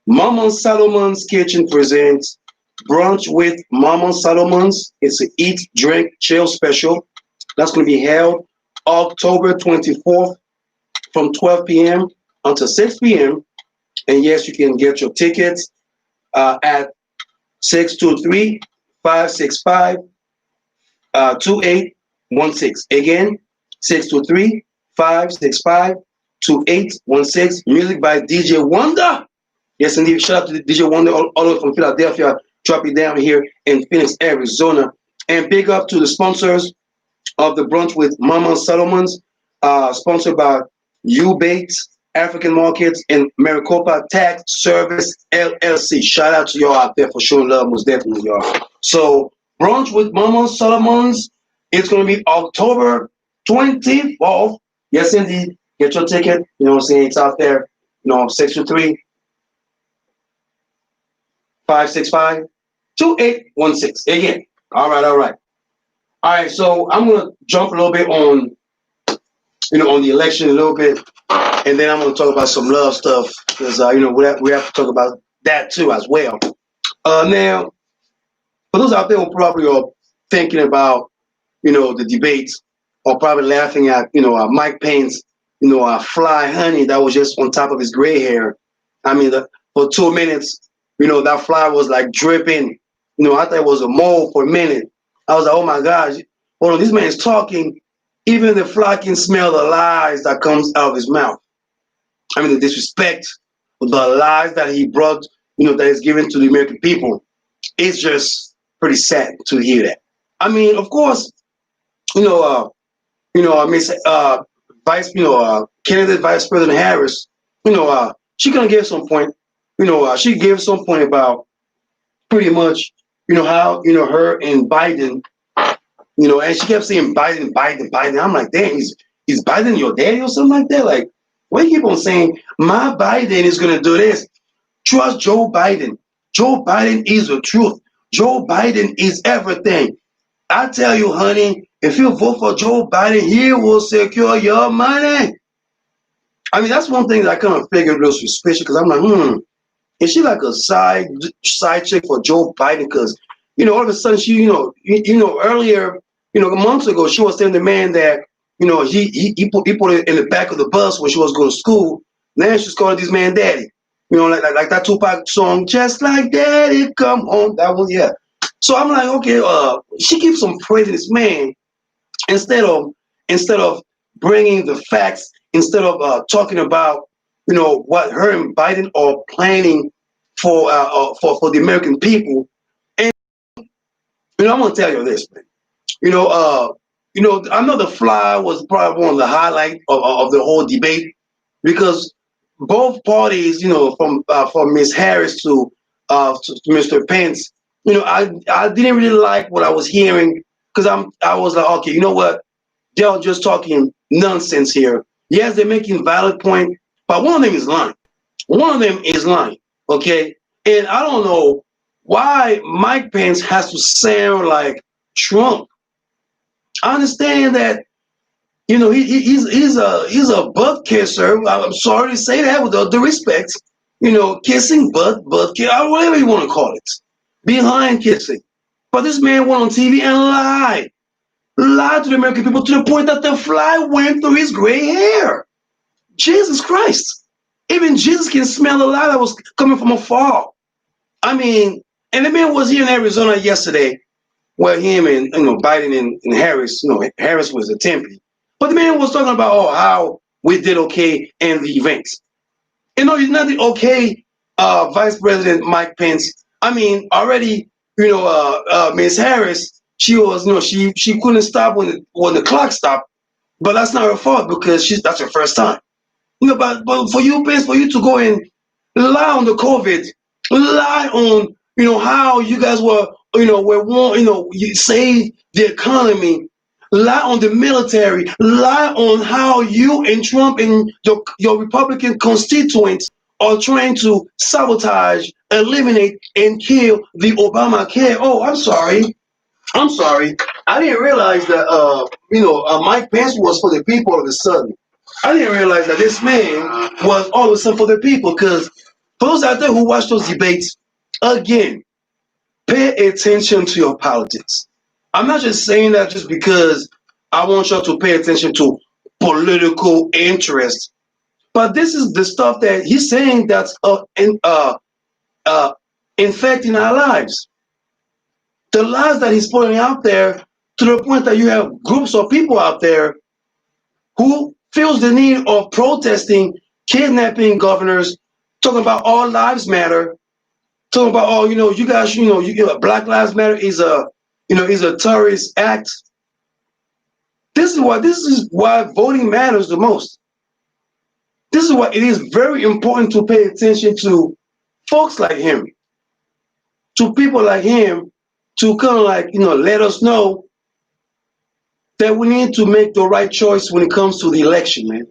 Mama Solomon's Kitchen presents Brunch with Mama Solomon's. It's an eat, drink, chill special. That's going to be held October 24th from 12 p.m. until 6 p.m. And yes, you can get your tickets at 623-565-2816. Again, 623-565-2816. Music by DJ Wonder. Yes, indeed. Shout out to DJ Wonder all the way from Philadelphia. Drop it down here in Phoenix, Arizona. And big up to the sponsors of the Brunch with Mama Solomon's, sponsored by U-Bates, African Markets, and Maricopa Tax Service LLC. Shout out to y'all out there for showing love, most definitely, y'all. So, Brunch with Mama Solomon's, it's going to be October 24th. Yes, indeed. Get your ticket. You know what I'm saying? It's out there. 623-565-2816. Again. All right. All right, so I'm gonna jump a little bit on, on the election a little bit, and then I'm gonna talk about some love stuff because we have to talk about that too as well. Now, for those out there who probably are thinking about, the debates, or probably laughing at, Mike Pence, fly honey that was just on top of his gray hair. I mean, for 2 minutes, that fly was like dripping. I thought it was a mole for a minute. I was like, oh my gosh, hold on, this man is talking. Even the fly can smell the lies that comes out of his mouth. I mean, the disrespect, the lies that he brought, that is given to the American people. It's just pretty sad to hear that. I mean, of course, Miss candidate Vice President Harris, she gonna give some point. She gave some point about pretty much, how her and Biden, and she kept saying Biden. I'm like, damn, is Biden your daddy or something like that? Like, why you keep on saying my Biden is gonna do this? Trust Joe Biden. Joe Biden is the truth. Joe Biden is everything. I tell you, honey, if you vote for Joe Biden, he will secure your money. I mean, that's one thing that I kind of figured was suspicious because I'm like, is she like a side chick for Joe Biden? Because all of a sudden she, earlier, months ago, she was telling the man that he put it in the back of the bus when she was going to school. Now she's calling this man daddy. Like that Tupac song, just like daddy, come on. That one, yeah. So I'm like, okay, she keeps on praising this man instead of bringing the facts, instead of talking about what her and Biden are planning for the American people. And I'm gonna tell you this, man. I know the fly was probably one of the highlights of the whole debate because both parties, from Miss Harris to Mr. Pence, I didn't really like what I was hearing because I was like, okay, you know what? They're just talking nonsense here. Yes, they're making valid point, but one of them is lying. One of them is lying. Okay, and I don't know why Mike Pence has to sound like Trump. I understand that he's a butt kisser. I'm sorry to say that with all due respect. Kissing butt kiss, whatever you want to call it, behind kissing. But this man went on TV and lied to the American people to the point that the fly went through his gray hair. Jesus Christ! Even Jesus can smell the lie that was coming from afar. I mean, and the man was here in Arizona yesterday, where him and Biden and Harris, Harris was a Tempe. But the man was talking about how we did okay in the events. It's not the okay, Vice President Mike Pence. I mean, already, Miss Harris, she was, she couldn't stop when the clock stopped. But that's not her fault because that's her first time. But for you, Pence, for you to go and lie on the COVID, lie on, how you guys were, you save the economy, lie on the military, lie on how you and Trump and your Republican constituents are trying to sabotage eliminate and kill the Obamacare. Oh, I'm sorry. I didn't realize that Mike Pence was for the people all of a sudden. I didn't realize that this man was all of a sudden for the people. Because for those out there who watch those debates, again, pay attention to your politics. I'm not just saying that just because I want y'all to pay attention to political interest, but this is the stuff that he's saying that's infecting our lives. The lies that he's putting out there, to the point that you have groups of people out there who feels the need of protesting, kidnapping governors, talking about all lives matter, talking about, oh, you guys, Black Lives Matter is a terrorist act. This is why voting matters the most. This is why it is very important to pay attention to folks like him, to people like him, to kind of let us know that we need to make the right choice when it comes to the election, man.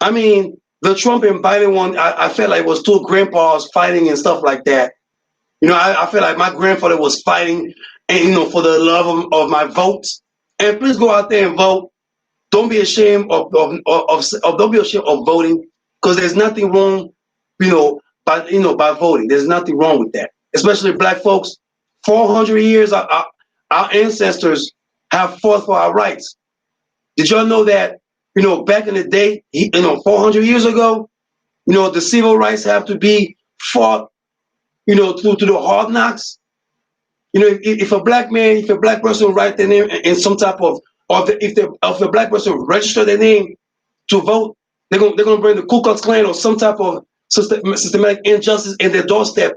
I mean, the Trump and Biden one, I felt like it was two grandpas fighting and stuff like that. I feel like my grandfather was fighting, and for the love of my votes. And please go out there and vote. Don't be ashamed of don't be ashamed of voting, because there's nothing wrong, by voting. There's nothing wrong with that. Especially Black folks. 400 years, our ancestors have fought for our rights. Did y'all know that? Back in the day, 400 years ago, the civil rights have to be fought, through the hard knocks. If a black person write their name in some type of, if a black person register their name to vote, they're gonna bring the Ku Klux Klan or some type of systematic injustice in their doorstep.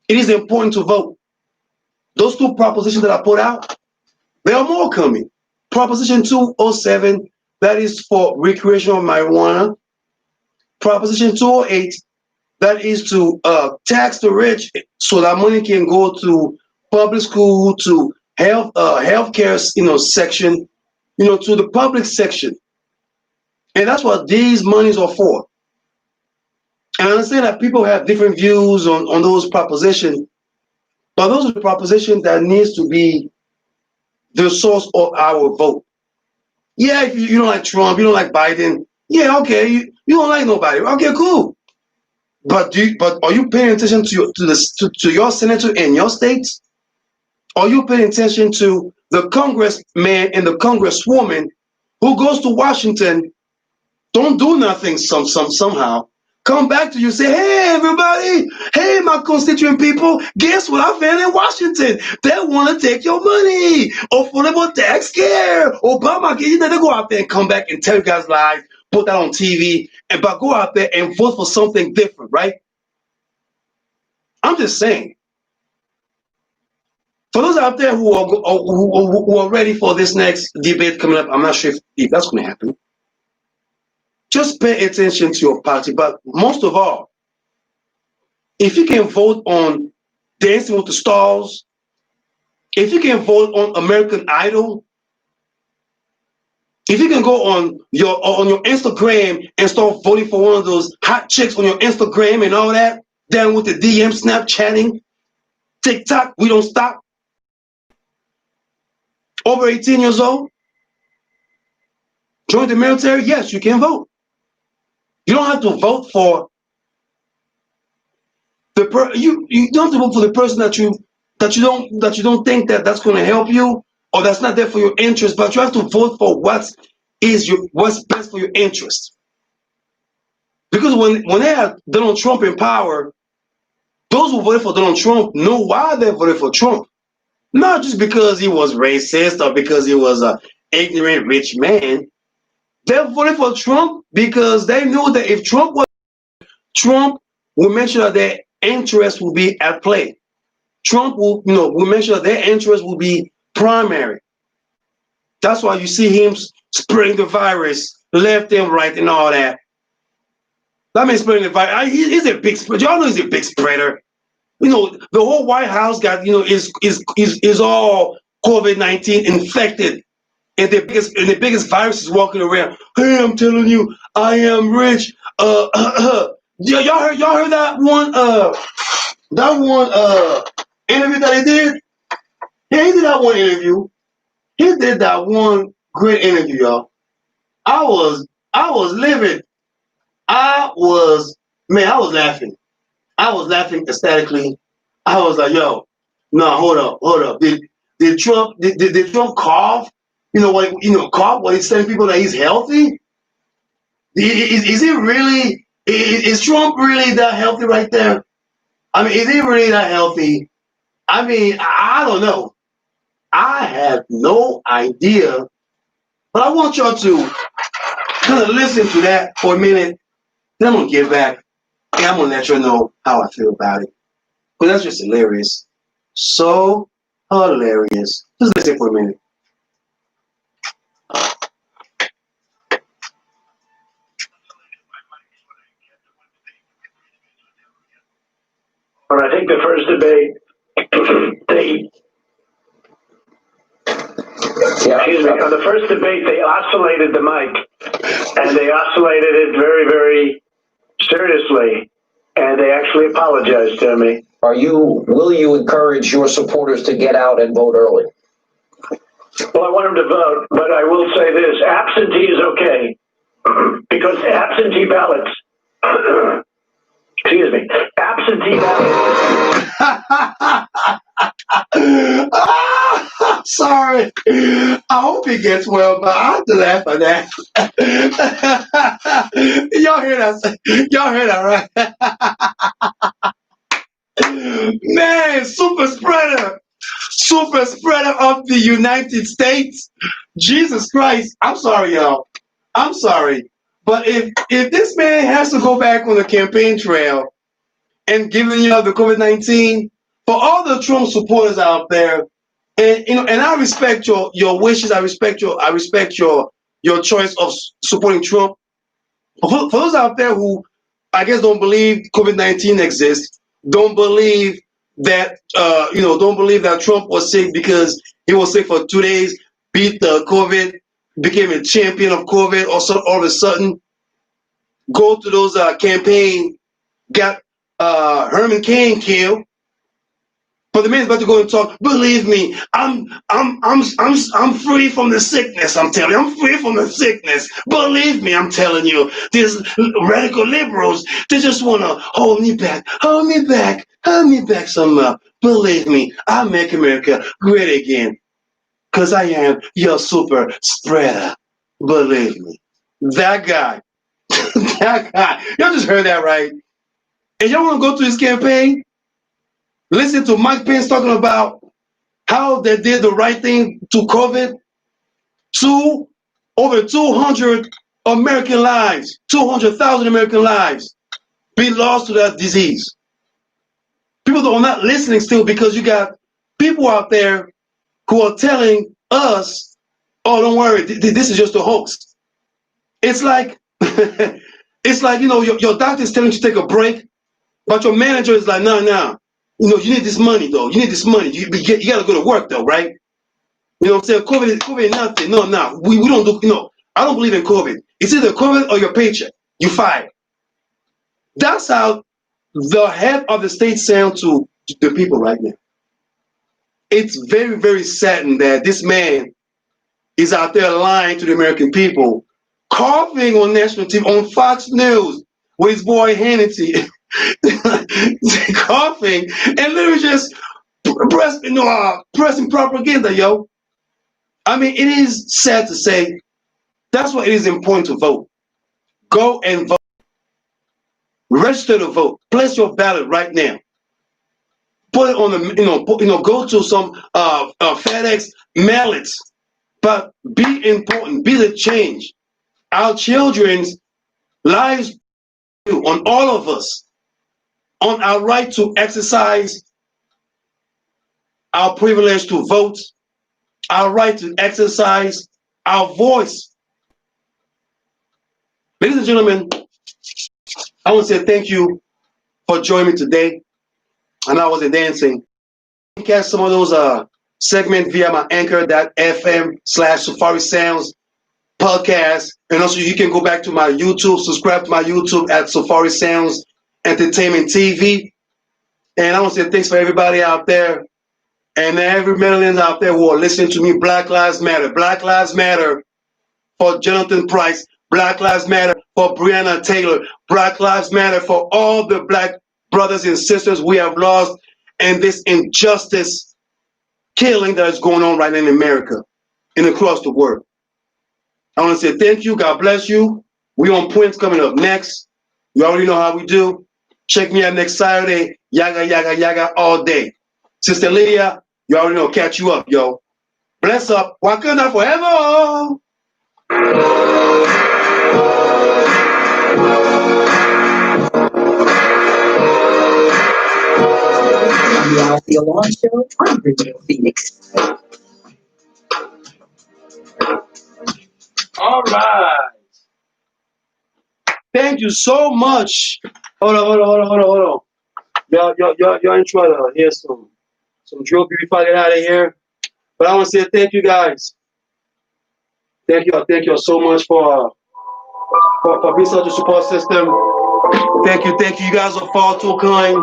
It is important to vote. Those two propositions that I put out, there are more coming. Proposition 207, that is for recreational marijuana. Proposition 208, that is to tax the rich so that money can go to public school, to healthcare, section, to the public section. And that's what these monies are for. And I understand that people have different views on those propositions, but those are the propositions that needs to be the source of our vote. Yeah, if you don't like Trump, you don't like Biden, yeah, okay, you don't like nobody. Okay, cool. But are you paying attention to your senator in your states? Are you paying attention to the congressman and the congresswoman who goes to Washington, don't do nothing somehow, come back to you, say, hey, everybody, hey, my constituent people, guess what I found in Washington? They want to take your money. Affordable tax care, Obamacare. They go out there and come back and tell you guys lies, put that on TV, but go out there and vote for something different, right? I'm just saying. For those out there who are ready for this next debate coming up, I'm not sure if that's going to happen. Just pay attention to your party, but most of all, if you can vote on Dancing with the Stars, if you can vote on American Idol, if you can go on your Instagram and start voting for one of those hot chicks on your Instagram and all that, down with the DM, Snapchatting, TikTok, we don't stop. Over 18 years old, join the military, yes, you can vote. You don't have to vote for you don't have to vote for the person that you don't think that's going to help you, or that's not there for your interest, but you have to vote for what's best for your interest. Because when they have Donald Trump in power, those who voted for Donald Trump know why they voted for Trump. Not just because he was racist or because he was an ignorant rich man. They voted for Trump because they knew that if Trump will make sure that their interest will be at play. Trump will make sure that their interest will be primary. That's why you see him spreading the virus left and right and all that. That means spreading the virus. He's a big spreader. Y'all know he's a big spreader. The whole White House got is all COVID-19 infected. And the biggest virus is walking around. Hey, I'm telling you, I am rich. Y'all heard that one interview that he did? Yeah, he did that one interview. He did that one great interview, y'all. I was livid. I was laughing. I was laughing ecstatically. I was like, yo, no, hold up. Did Trump cough? Cough when he's telling people that he's healthy? Is he really? Is Trump really that healthy right there? I mean, is he really that healthy? I mean, I don't know. I have no idea. But I want y'all to kind of listen to that for a minute. Then I'm gonna get back and I'm gonna let you know how I feel about it. But that's just hilarious. So hilarious. Just listen for a minute. But I think the first debate, on the first debate, they oscillated the mic, and they oscillated it very, very seriously, and they actually apologized to me. Will you encourage your supporters to get out and vote early? Well, I want them to vote, but I will say this, absentee is okay, because absentee ballots, absentee ballots. Sorry. I hope he gets well, but I have to laugh at that. Y'all hear that? Y'all hear that, right? Man, super spreader of the United States. Jesus Christ. I'm sorry, y'all. I'm sorry. But if this man has to go back on the campaign trail and giving you the COVID-19, for all the Trump supporters out there, and I respect your wishes. I respect your choice of supporting Trump. For those out there who I guess don't believe COVID-19 exists, don't believe that Trump was sick because he was sick for 2 days, beat the COVID, became a champion of COVID, or so all of a sudden go to those campaign, got Herman Cain killed. But the man's about to go and talk. Believe me, I'm free from the sickness. I'm telling you, I'm free from the sickness. Believe me, I'm telling you. These radical liberals, they just want to hold me back some more. Believe me, I'll make America great again. Because I am your super spreader. Believe me. That guy. That guy. Y'all just heard that, right? And y'all want to go to his campaign? Listen to Mike Pence talking about how they did the right thing to COVID. Over 200 American lives, 200,000 American lives be lost to that disease. People are not listening still because you got people out there who are telling us, oh, don't worry, this is just a hoax. It's like, your doctor is telling you to take a break, but your manager is like, no. You need this money, though. You need this money. You got to go to work, though, right? You know what I'm saying? COVID is nothing. No. We don't do, I don't believe in COVID. It's either COVID or your paycheck. You fired. That's how the head of the state sounds to the people right now. It's very, very saddening that this man is out there lying to the American people, coughing on national TV, on Fox News, with his boy Hannity, coughing, and literally just pressing propaganda, yo. I mean, it is sad to say. That's why it is important to vote. Go and vote. Register to vote. Place your ballot right now. Put it on the, go to some FedEx, mail it. But be important. Be the change. Our children's lives on all of us, on our right to exercise our privilege to vote, our right to exercise our voice. Ladies and gentlemen, I want to say thank you for joining me today. And I wasn't dancing. Catch some of those segments via my anchor.fm/SafariSounds. podcast. And also you can go back to my YouTube, subscribe to my YouTube at Safari Sounds Entertainment TV. And I want to say thanks for everybody out there and every millions out there who are listening to me. Black Lives Matter. Black Lives Matter for Jonathan Price. Black Lives Matter for Breonna Taylor. Black Lives Matter for all the black brothers and sisters we have lost in this injustice killing that is going on right now in America and across the world. I want to say thank you. God bless you. We on Points coming up next. You already know how we do. Check me out next Saturday. Yaggah, yaggah, yaggah all day. Sister Lydia, you already know. Catch you up, yo. Bless up. Wakanda forever. The Alarm Show on Radio Phoenix. All right. Thank you so much. Hold on. Y'all ain't trying to hear some drill before I get out of here. But I want to say thank you guys. Thank you so much for being such a support system. Thank you. You guys are far too kind.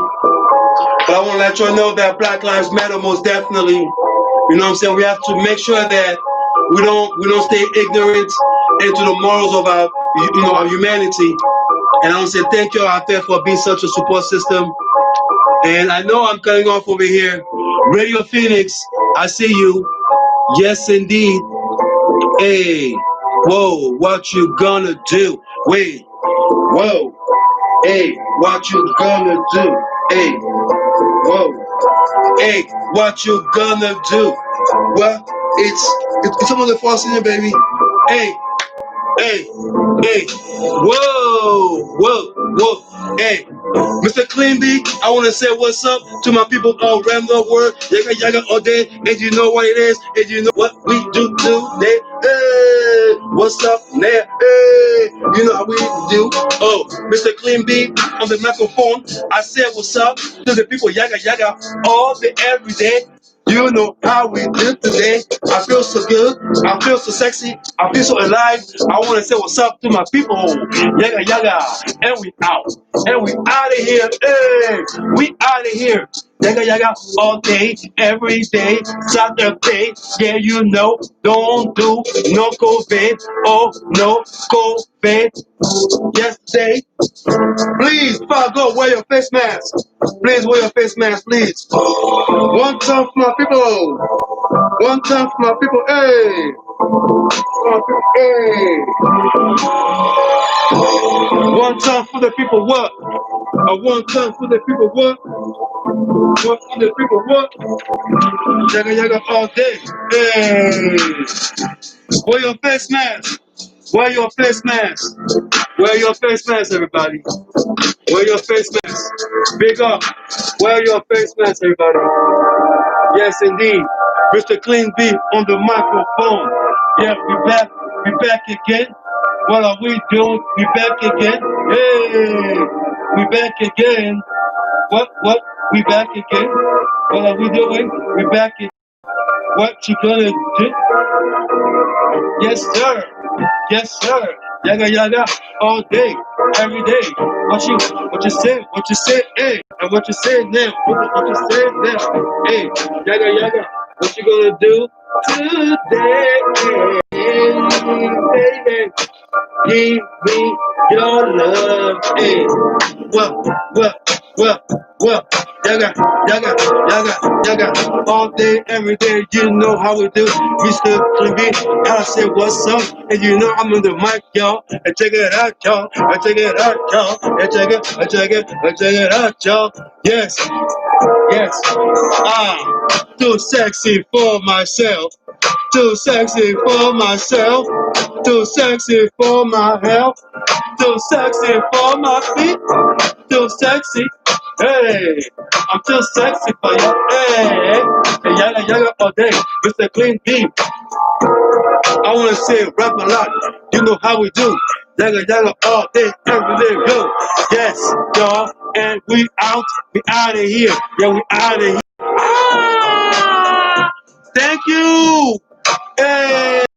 But I want to let y'all know that Black Lives Matter most definitely. You know what I'm saying? We have to make sure that we don't stay ignorant into the morals of our humanity. And I want to say thank you out there for being such a support system. And I know I'm cutting off over here. Radio Phoenix, I see you. Yes, indeed. Hey, whoa, what you gonna do? Wait, whoa, hey, what you gonna do? Hey, whoa, hey, what you gonna do? Well, it's some of the false in baby. Hey, whoa, hey. Mr. Clean Beat, I want to say what's up to my people all around the world. Yaggah, yaggah all day, and you know what it is, and you know what we do today. Hey, what's up there? Hey, you know how we do. Oh, Mr. Clean Beat on the microphone. I said what's up to the people, yaggah, yaggah, all day, every day. You know how we do today. I feel so good. I feel so sexy. I feel so alive. I want to say what's up to my people. Yaggah, yaggah. And we out. And we out of here. Hey, we out of here. Yaggah, yaggah. All day, every day. Saturday. Yeah, you know. Don't do no COVID. Oh, no COVID. Yes, day. Please, go wear your face mask. Please wear your face mask, please. One time for my people. One time for my people. Hey. Hey. One time for the people. What? One time for the people. What? One for the people. What? Yaggah, yaggah all day. Hey. Wear your face mask. Wear your face mask. Wear your face mask, everybody. Wear your face mask. Big up. Wear your face mask, everybody. Yes, indeed. Mr. Clean Beat on the microphone. Yeah, we back again. What are we doing? We back again. Hey, we back again. What? We back again. What are we doing? We back again. What you gonna do? Yes, sir. Yes, sir. Yaggah, yaggah, all day, every day. What you say, hey, and what you say now, what you say now, hey, yaggah, yaggah, what you gonna do today, baby? Give me your love, hey. Well, yaggah, yaggah, yaggah, yaggah, all day, every day, you know how we do. Mr. Clean Beat, I say what's up, and you know I'm on the mic, y'all. And check it out, y'all. And check it out, y'all. And check it out, y'all. Yes, I'm too sexy for myself. Too sexy for myself. Too sexy for my health. Too sexy for my feet. Too sexy. Hey, I'm too sexy for you. Hey, yaggah, yaggah all day. Mr. Clean Beat. I want to say rap a lot. You know how we do. Yaggah, yaggah all day, every day. Go. Yes, y'all. And we out. We out of here. Yeah, we out of here. Ah! Thank you.